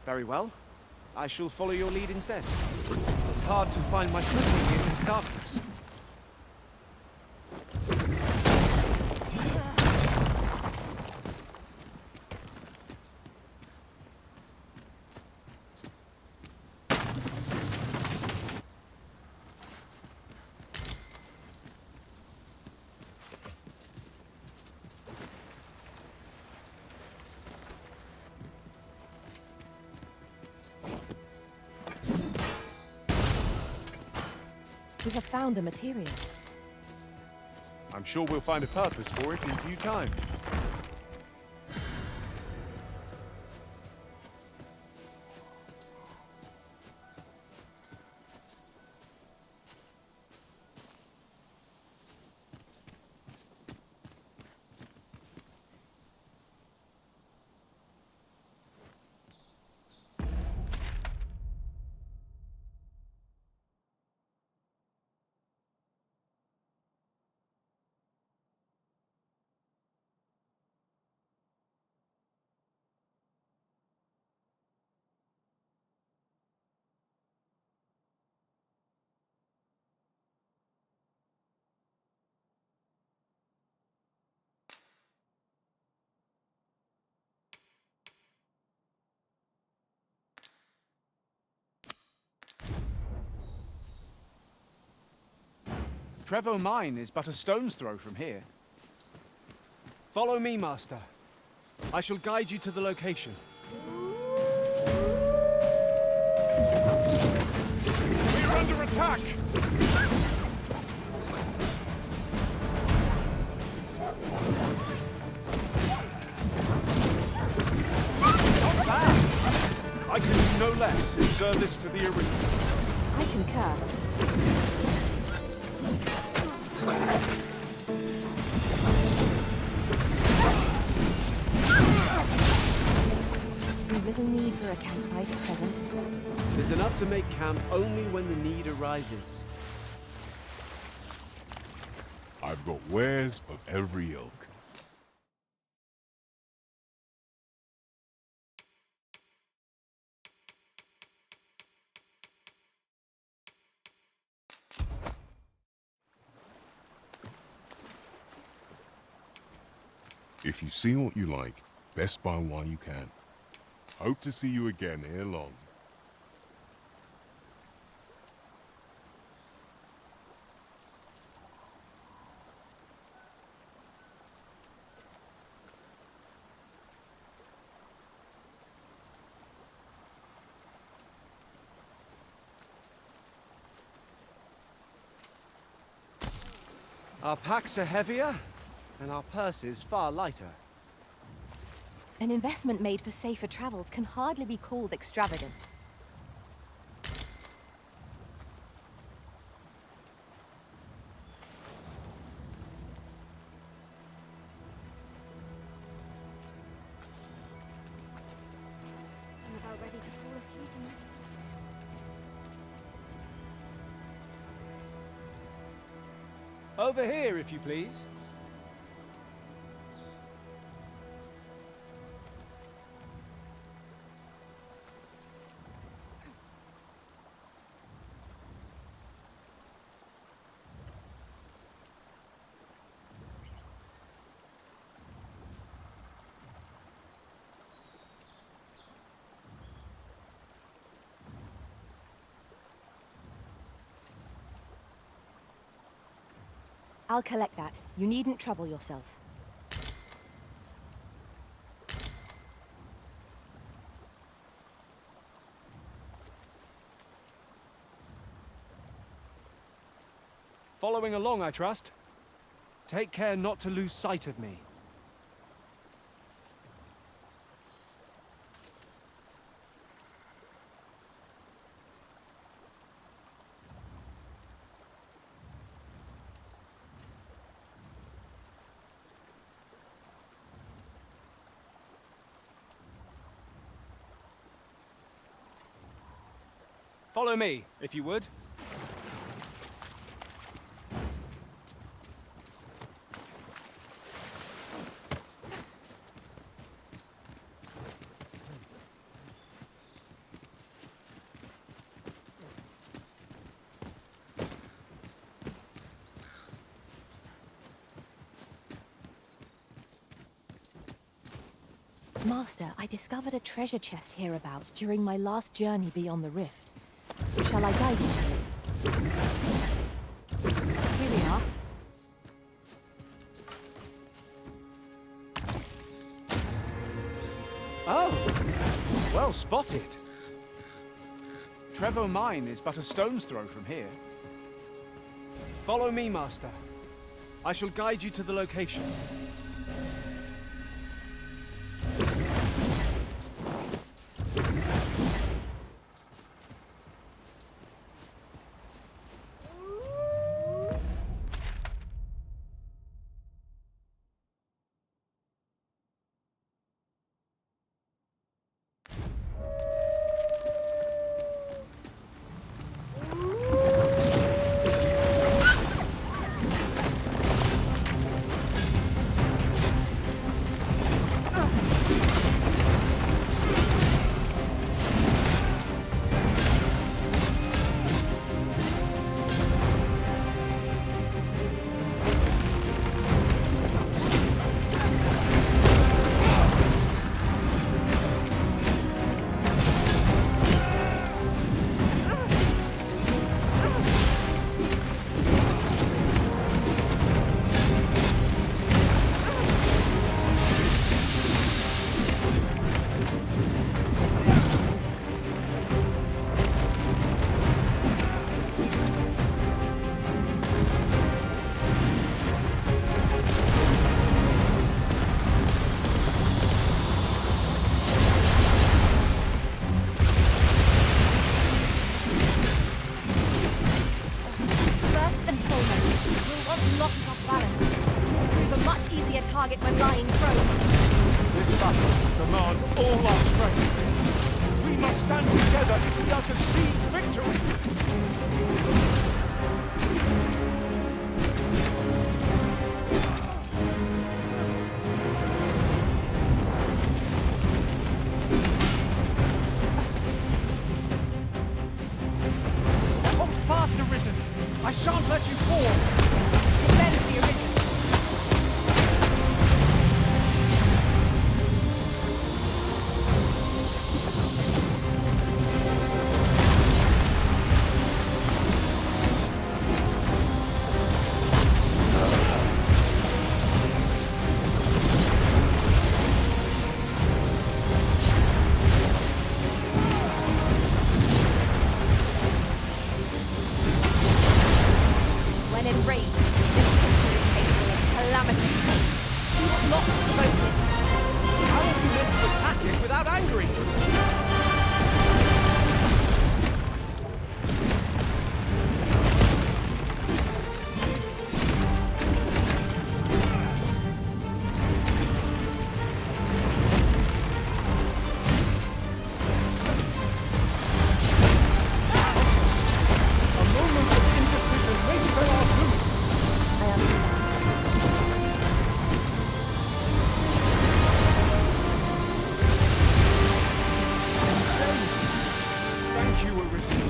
Very well. I shall follow your lead instead. It's hard to find my footing in this darkness. We have found a material. I'm sure we'll find a purpose for it in due time. Trevor Mine is but a stone's throw from here. Follow me, Master. I shall guide you to the location. We're under attack! Not bad! I can do no less in service to the original. I concur. Little need for a campsite at present. There's enough to make camp only when the need arises. I've got wares of every ilk. If you see what you like, best buy while you can. Hope to see you again ere long. Our packs are heavier, and our purses far lighter. An investment made for safer travels can hardly be called extravagant. I'm about ready to fall asleep in my feet. Over here, if you please. I'll collect that. You needn't trouble yourself. Following along, I trust. Take care not to lose sight of me. Follow me, if you would. Master, I discovered a treasure chest hereabouts during my last journey beyond the rift. Shall I guide you to it? Here we are. Oh, well spotted. Trevor Mine is but a stone's throw from here. Follow me, Master. I shall guide you to the location. knock it off balance. It will prove a much easier target when lying prone. This battle demands all our strength. We must stand together if we are to seize victory. Hold fast, Arisen. I shan't let you fall. Defend the Arisen. When enraged, this creature is capable of calamity. You ought not to provoke it. How have you meant to attack it without angering it? A moment of indecision may spell our doom. I understand. Thank you, Arisen.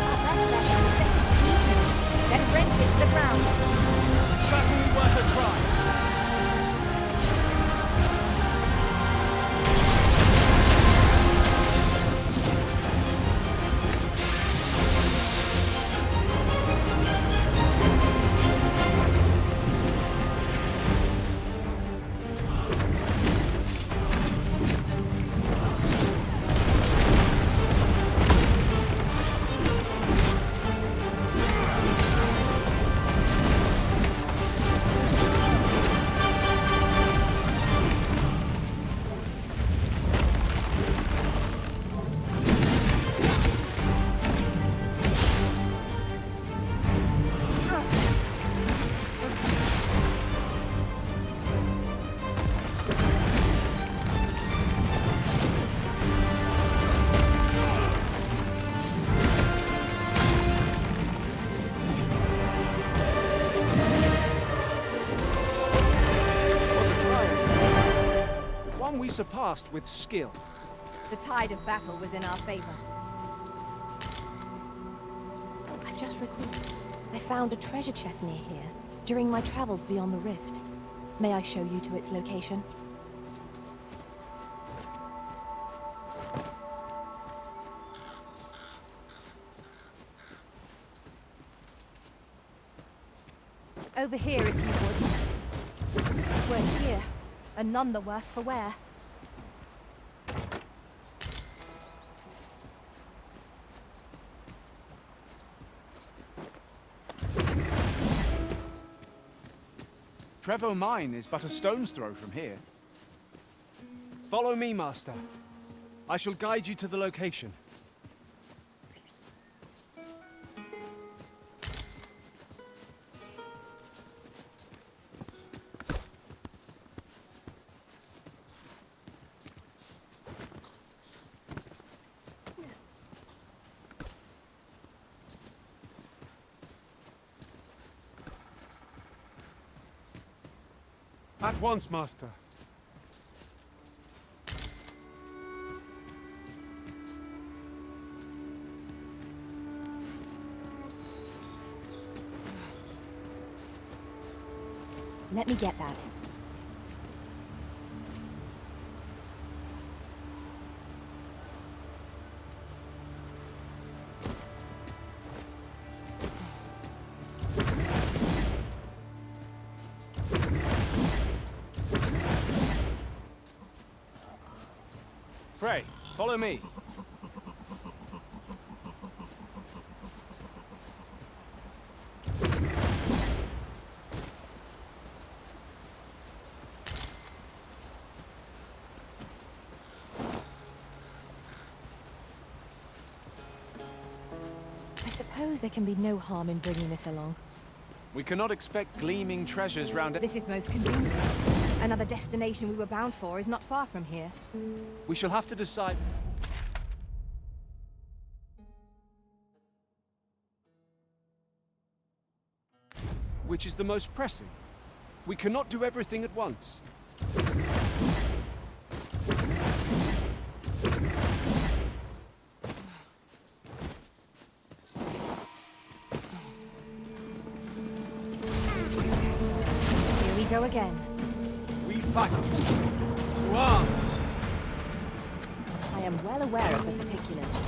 Our best bet is to set it to meet him, then wrench it to the ground. Certainly worth a try. Was a triumph. One we surpassed with skill. The tide of battle was in our favor. I've just recalled. I found a treasure chest near here during my travels beyond the rift. May I show you to its location? Over here, if you would. We're here, and none the worse for wear. Trevor Mine is but a stone's throw from here. Follow me, Master. I shall guide you to the location. At once, Master. Let me get that. Pray, follow me. I suppose there can be no harm in bringing this along. We cannot expect gleaming treasures round it. This is most convenient. Another destination we were bound for is not far from here. We shall have to decide. Which is the most pressing? We cannot do everything at once. Here we go again. We fight. To arms! I am well aware of the particulars.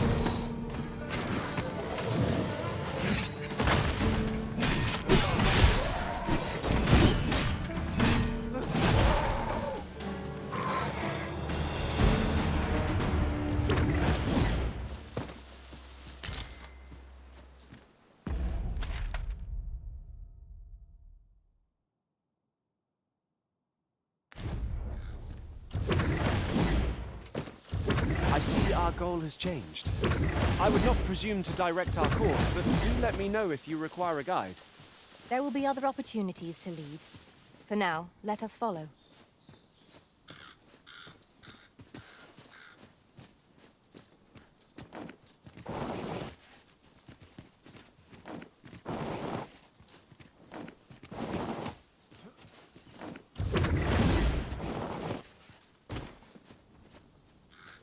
I see our goal has changed. I would not presume to direct our course, but do let me know if you require a guide. There will be other opportunities to lead. For now, let us follow.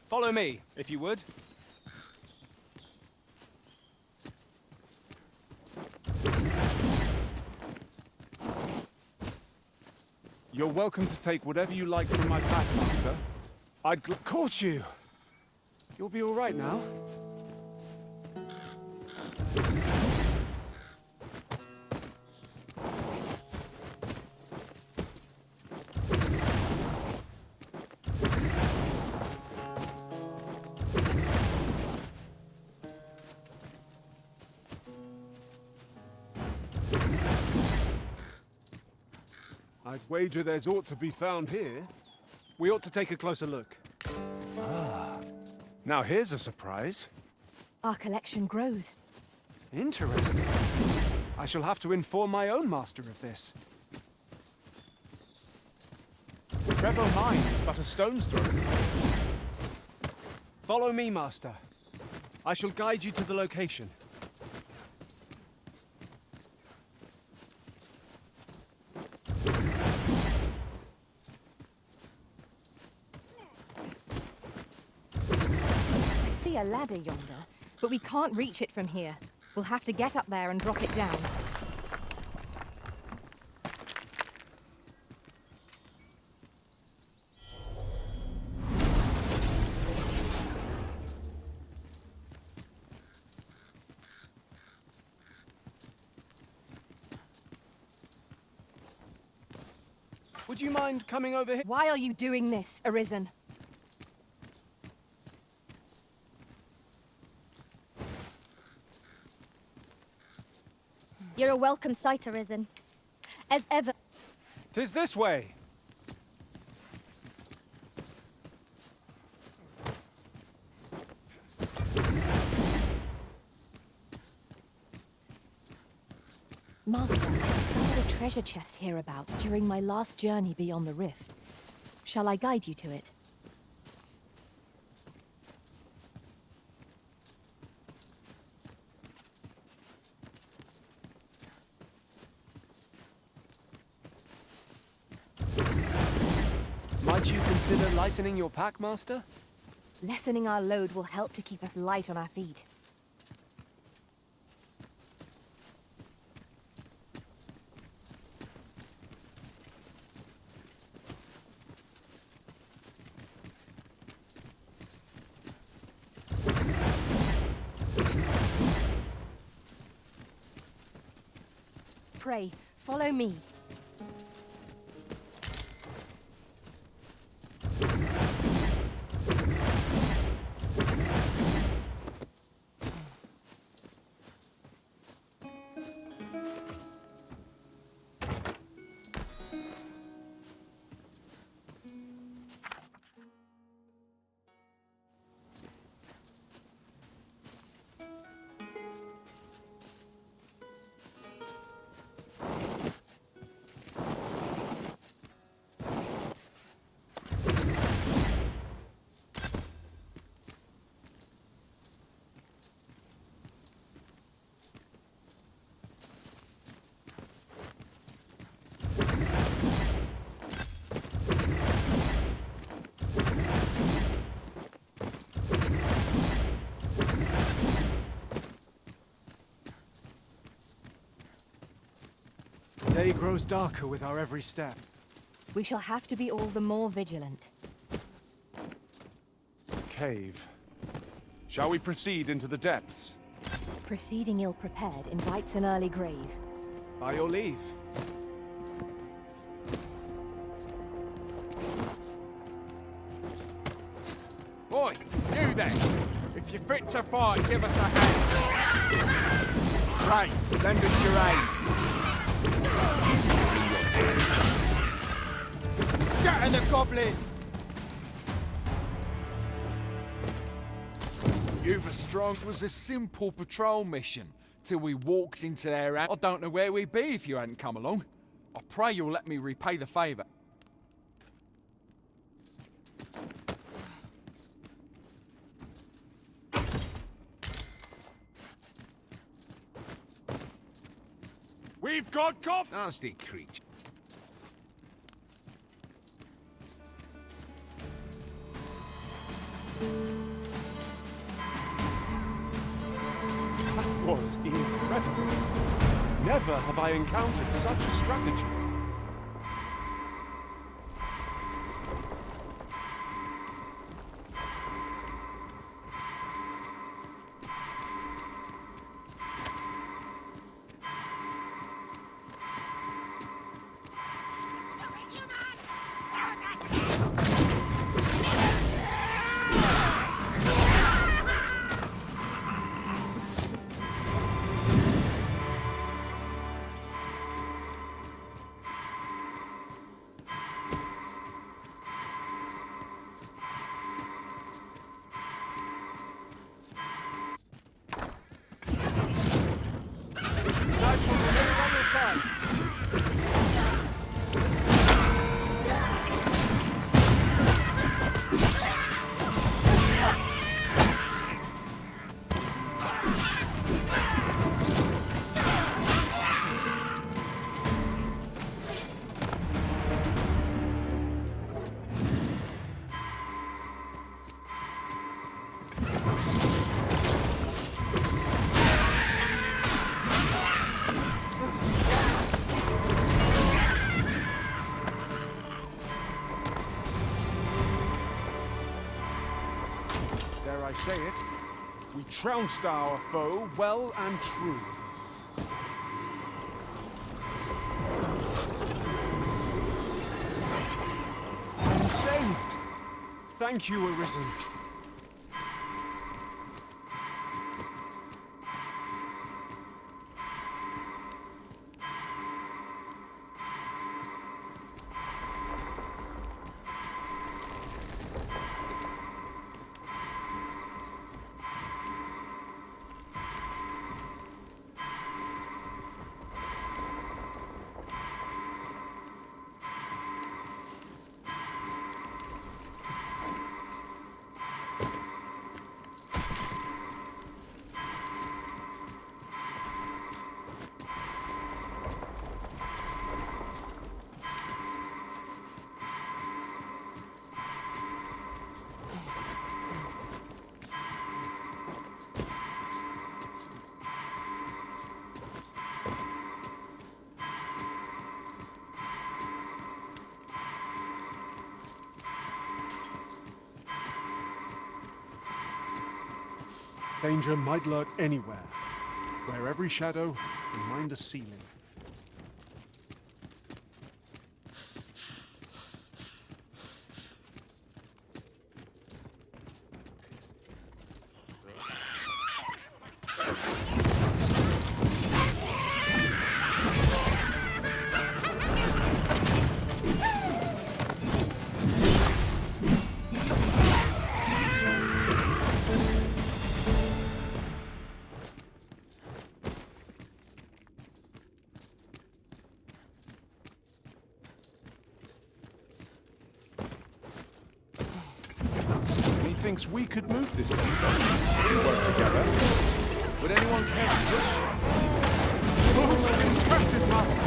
Follow me, if you would. You're welcome to take whatever you like from my pack, Master. I'd caught you. You'll be all right now. I'd wager there's aught to be found here. We ought to take a closer look. Ah. Now here's a surprise. Our collection grows. Interesting. I shall have to inform my own master of this. Trevor Mine is but a stone's throw. Follow me, Master. I shall guide you to the location. I see a ladder yonder, but we can't reach it from here. We'll have to get up there and drop it down. Would you mind coming over here? Why are you doing this, Arisen? You're a welcome sight, Arisen. As ever. 'Tis this way. Master, I discovered a treasure chest hereabouts during my last journey beyond the rift. Shall I guide you to it? Might you consider lightening your pack, Master? Lessening our load will help to keep us light on our feet. Pray, follow me. day grows darker with our every step. We shall have to be all the more vigilant. Cave. Shall we proceed into the depths? Proceeding ill-prepared invites an early grave. By your leave. Oi, you then! If you're fit to fight, give us a hand! Right, lend us your aid! Scatter the goblins! You've a strong... It was a simple patrol mission, till we walked into their... I don't know where we'd be if you hadn't come along. I pray you'll let me repay the favour. We've got nasty creature. That was incredible. Never have I encountered such a strategy. Dare I say it, we trounced our foe well and true. I'm saved! Thank you, Arisen. Danger might lurk anywhere, where every shadow behind a ceiling. Thinks we could move this thing. We work together. Would anyone care to push? Most impressive, Master.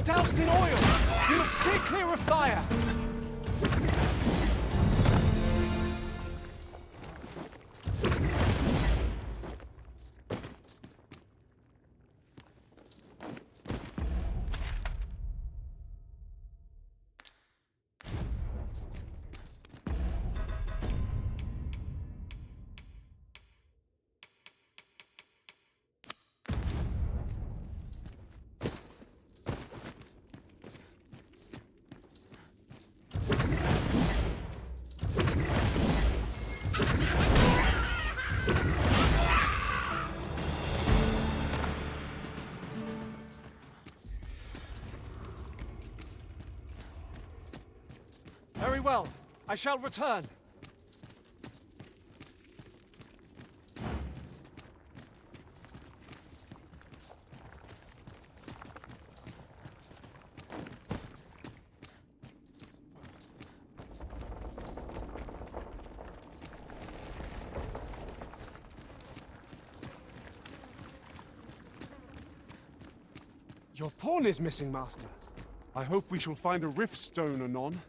being doused in oil! You must stay clear of fire! Very well. I shall return. Your pawn is missing, Master. I hope we shall find a rift stone anon.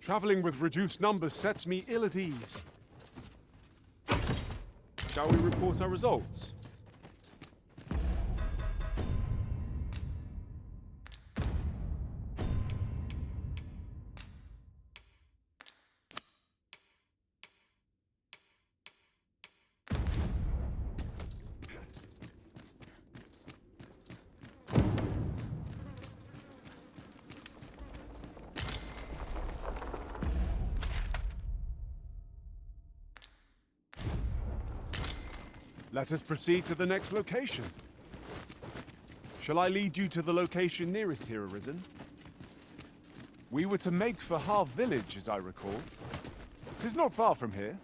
Traveling with reduced numbers sets me ill at ease. Shall we report our results? Let us proceed to the next location. Shall I lead you to the location nearest here, Arisen? We were to make for Harv village, as I recall. 'Tis not far from here.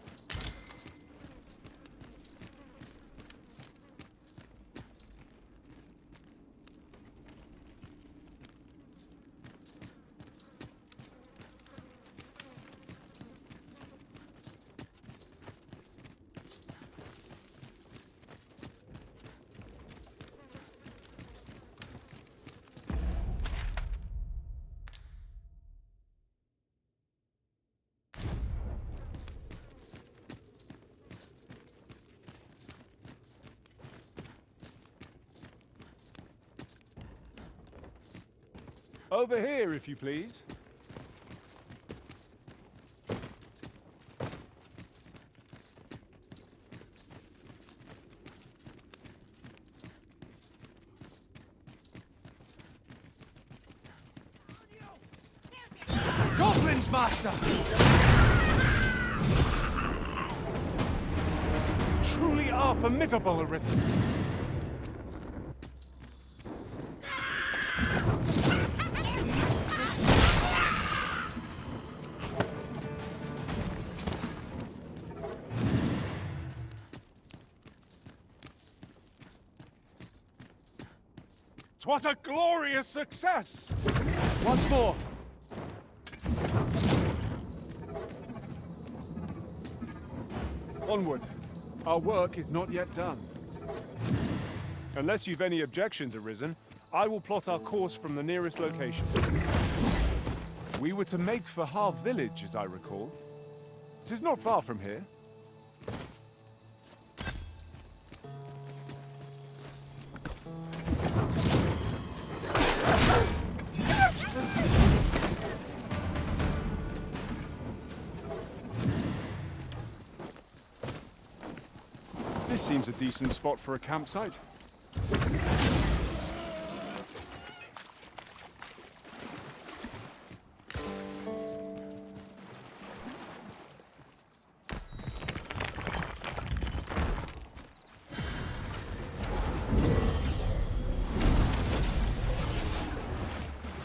Over here, if you please. Goblins, Master! Truly are formidable, Arisen. What a glorious success! Once more. Onward. Our work is not yet done. Unless you've any objections, Arisen, I will plot our course from the nearest location. We were to make for Harv village, as I recall. 'Tis not far from here. This seems a decent spot for a campsite.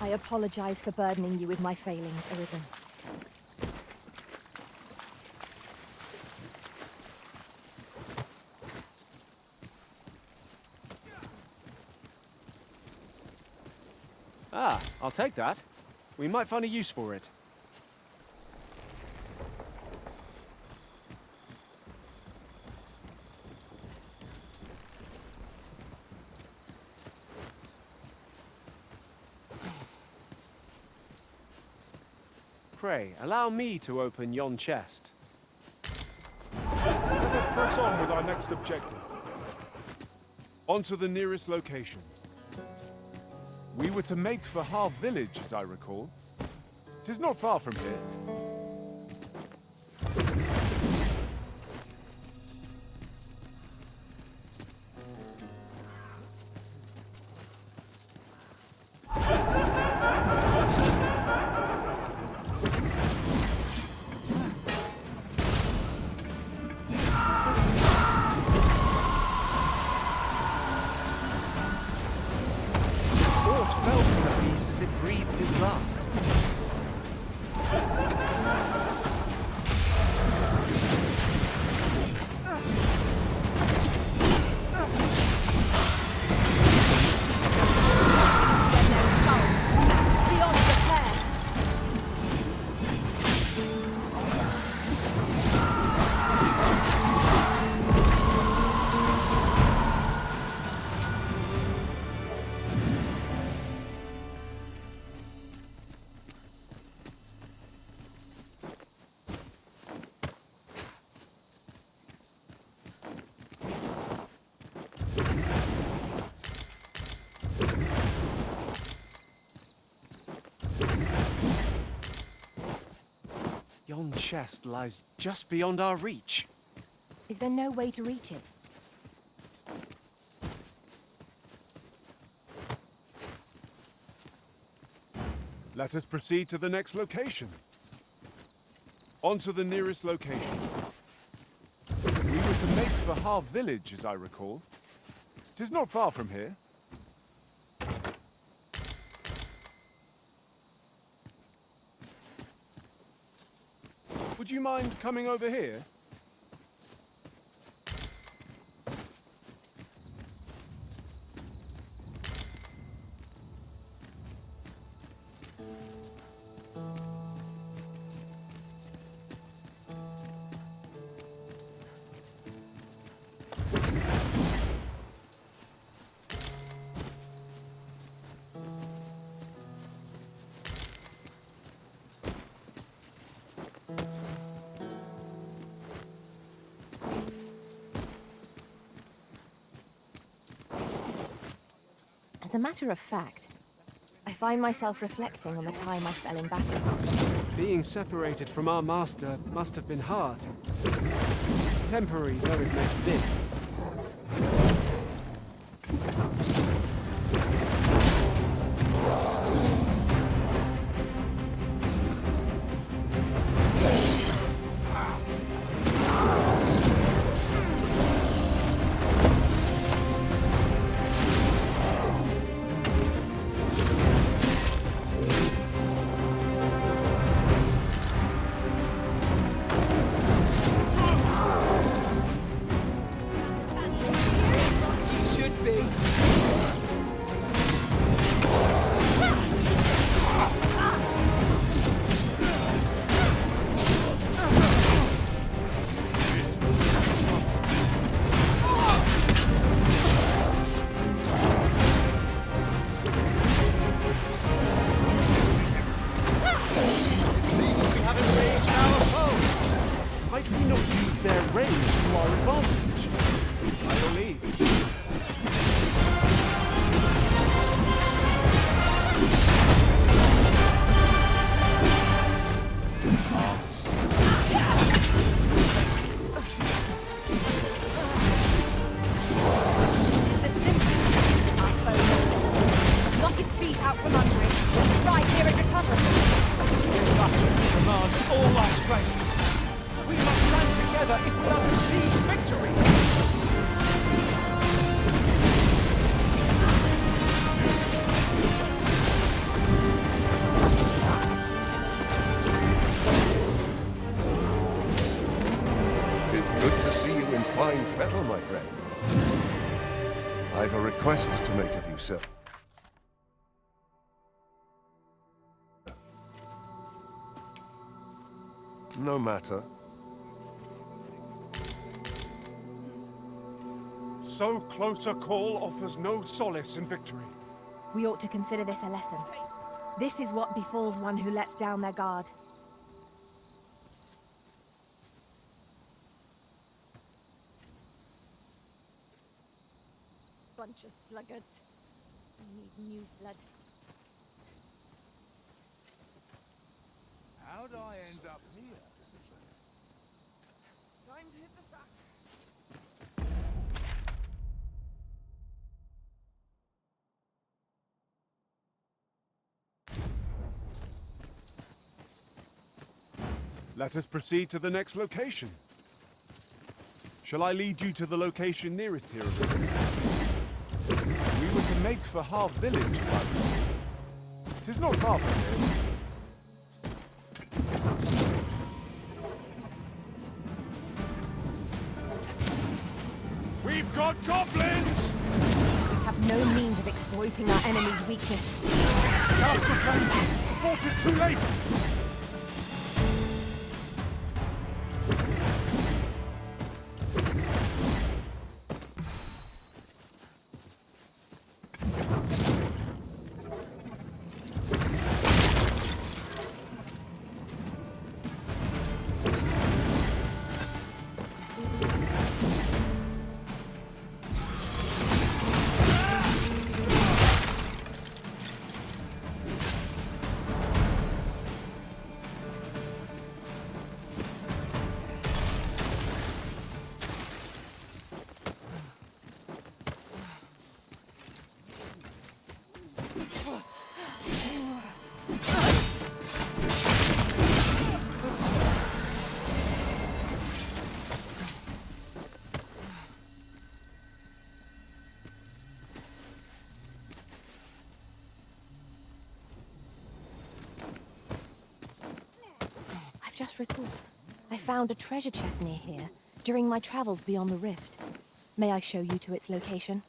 I apologize for burdening you with my failings, Arisen. Ah, I'll take that. We might find a use for it. Pray, allow me to open yon chest. Let us press on with our next objective. On to the nearest location. We were to make for Harv village, as I recall. 'Tis not far from here. Fell from the beast as it breathed his last. Yon chest lies just beyond our reach. Is there no way to reach it? Let us proceed to the next location. On to the nearest location. We were to make for Harv village, as I recall. 'Tis not far from here. Would you mind coming over here? As a matter of fact, I find myself reflecting on the time I fell in battle. Being separated from our master must have been hard. Temporary though it may have been. Fettle, my friend. I've a request to make of you, sir. No matter. So close a call offers no solace in victory. We ought to consider this a lesson. This is what befalls one who lets down their guard. bunch of sluggards. We need new blood. How'd I end up here? Time to hit the sack. Let us proceed to the next location. Shall I lead you to the location nearest here? We were to make for Harv Village, as I recall. 'Tis not far from here. We've got goblins! We have no means of exploiting our enemy's weakness. Cast the flames! The fort is too late! Just recalled. I found a treasure chest near here during my travels beyond the rift. May I show you to its location?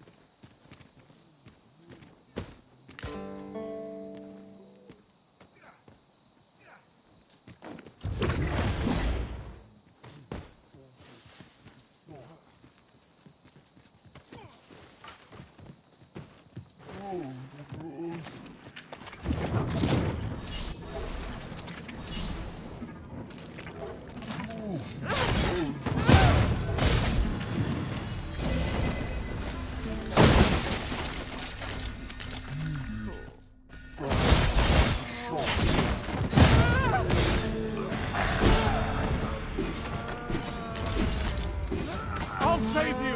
I'll save you!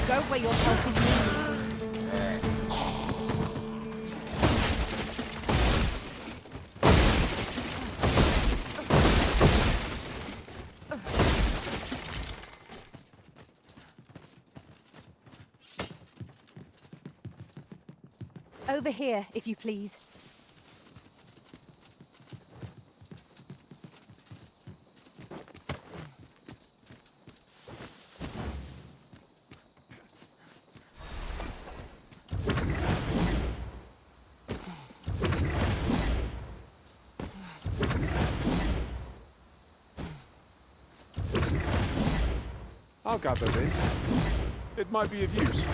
Go where your help is needed. Over here, if you please. I'll gather this. It might be of use.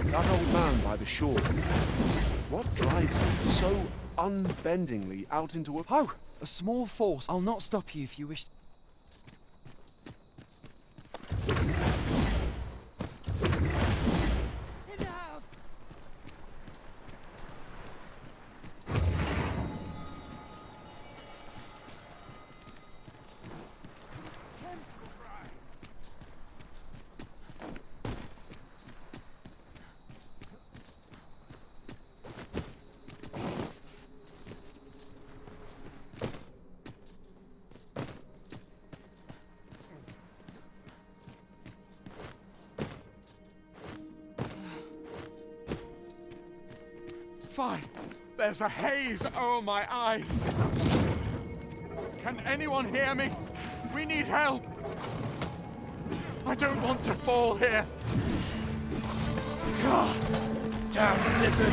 That old man by the shore. What drives him so unbendingly out into a... Oh! A small force. I'll not stop you if you wish. Fine. There's a haze over my eyes. Can anyone hear me? We need help! I don't want to fall here! God damn lizard!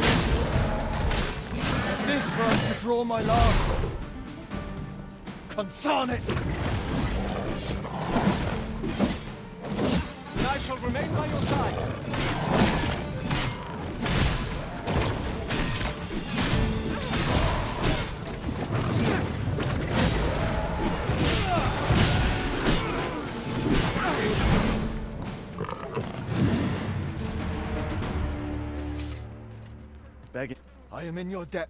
Is this where I'm to draw my last? Consign it! And I shall remain by your side. Begging. I am in your debt.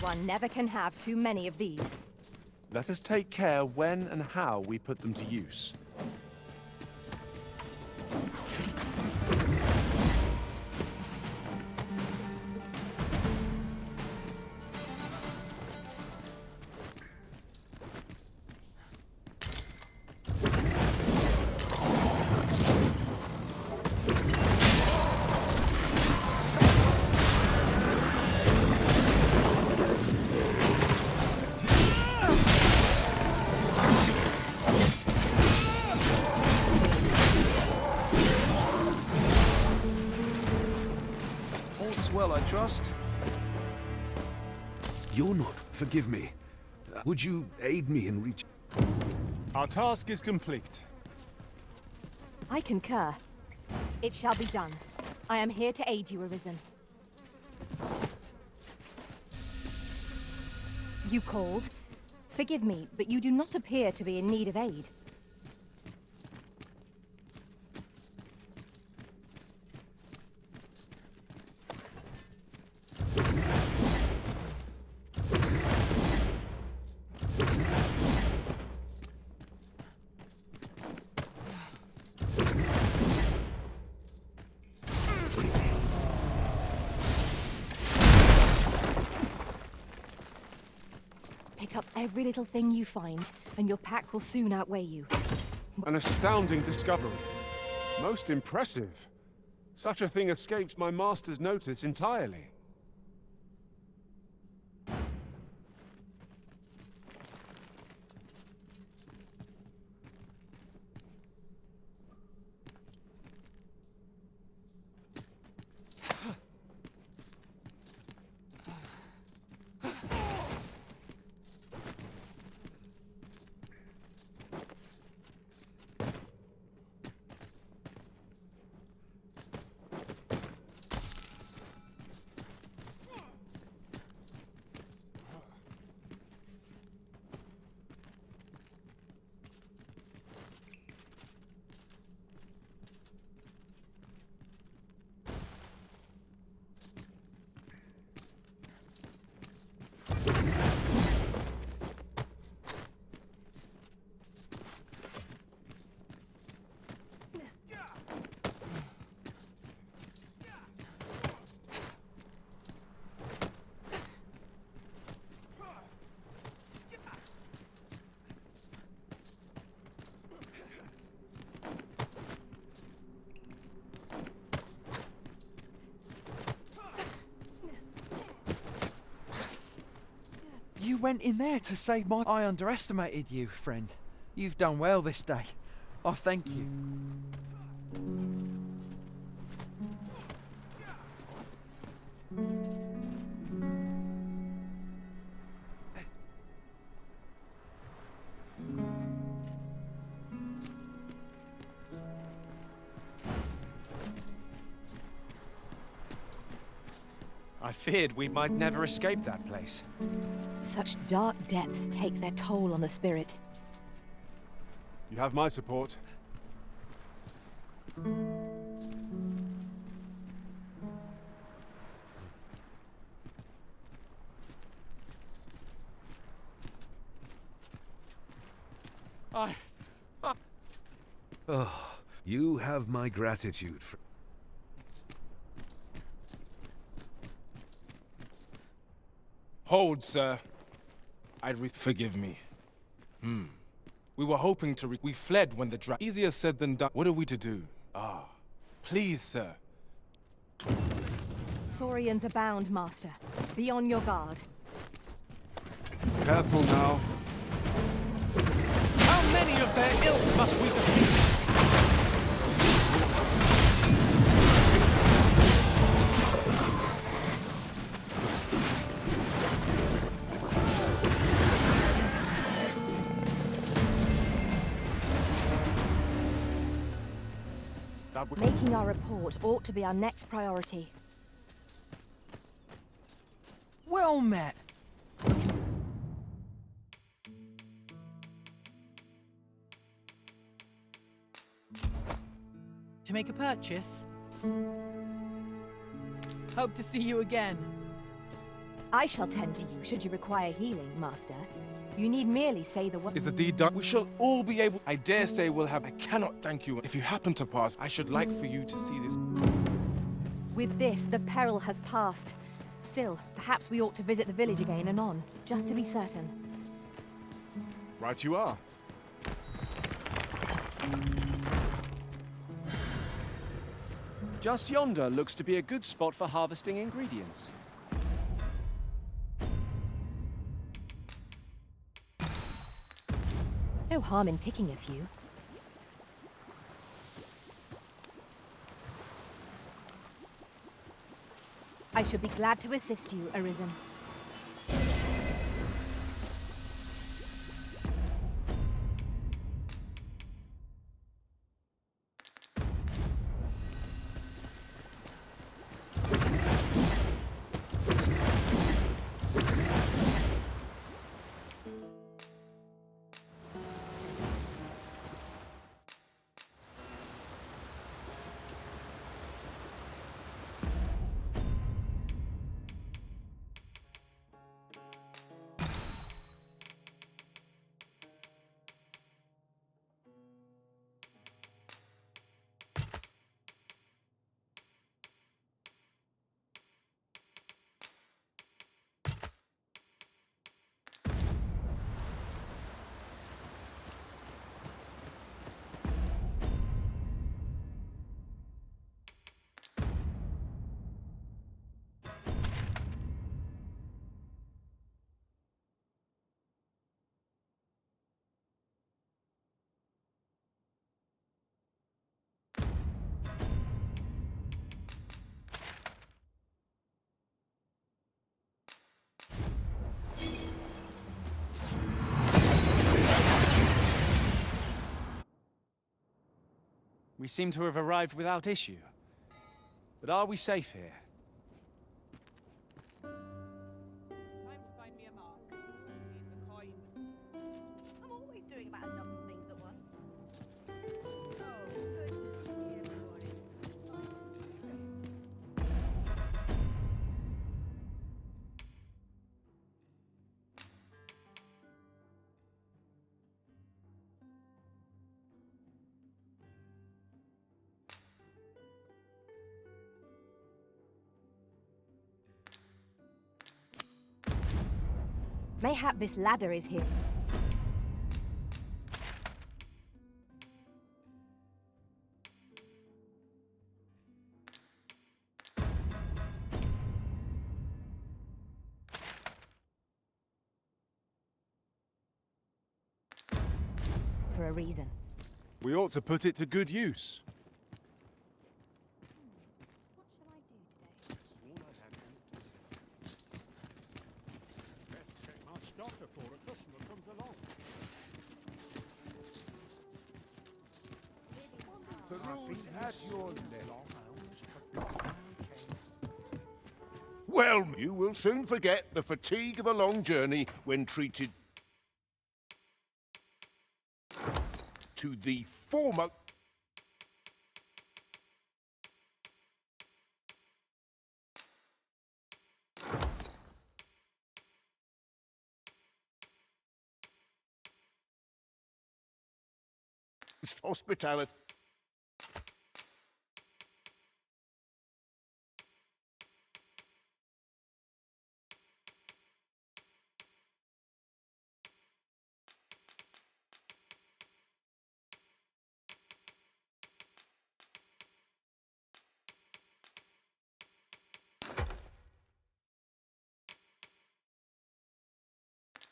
One never can have too many of these. Let us take care when and how we put them to use. All's well, I trust. You're not. Forgive me. Would you aid me in reach? Our task is complete. I concur. It shall be done. I am here to aid you, Arisen. You called? Forgive me, but you do not appear to be in need of aid. Pick up every little thing you find, and your pack will soon outweigh you. An astounding discovery. Most impressive. Such a thing escaped my master's notice entirely. You went in there to save my... I underestimated you, friend. You've done well this day. I thank you. I feared we might never escape that place. Such dark depths take their toll on the spirit. You have my support. Oh, You have my gratitude for... Hold, sir. Forgive me. We were hoping to we fled when the Easier said than done. What are we to do? Please, sir. Saurians abound, Master. Be on your guard. Careful now. How many of their ilk must we defeat? Making our report ought to be our next priority. Well met. To make a purchase? Hope to see you again. I shall tend to you should you require healing, Master. You need merely say the word. Is the deed done? We shall all be able. I dare say we'll have. I cannot thank you. If you happen to pass, I should like for you to see this. With this, the peril has passed. Still, perhaps we ought to visit the village again anon, just to be certain. Right you are. Just yonder looks to be a good spot for harvesting ingredients. No harm in picking a few. I should be glad to assist you, Arisen. We seem to have arrived without issue. But are we safe here? Time to find me a mark. Need the coin. I'm always doing about a dozen things at once. Oh, good to see everyone in such nice spirits. Mayhap this ladder is here. For a reason. We ought to put it to good use. What shall I do today? Let's check my stock before a customer comes along. The room's at your left. Well, You will soon forget the fatigue of a long journey when treated to the former. Hospitality.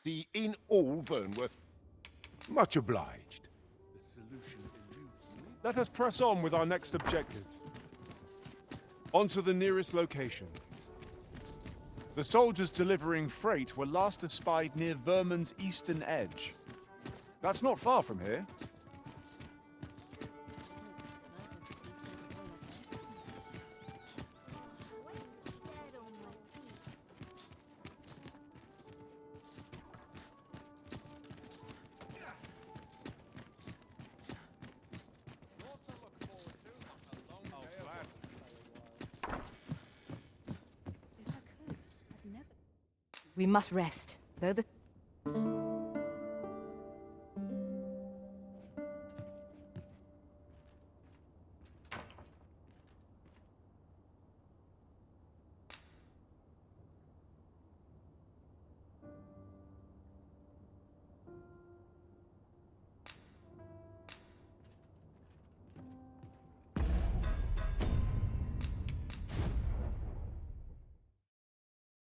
in all Vernworth. Much obliged. Let us press on with our next objective. On to the nearest location. The soldiers delivering freight were last espied near Vermin's eastern edge. That's not far from here. We must rest, though the...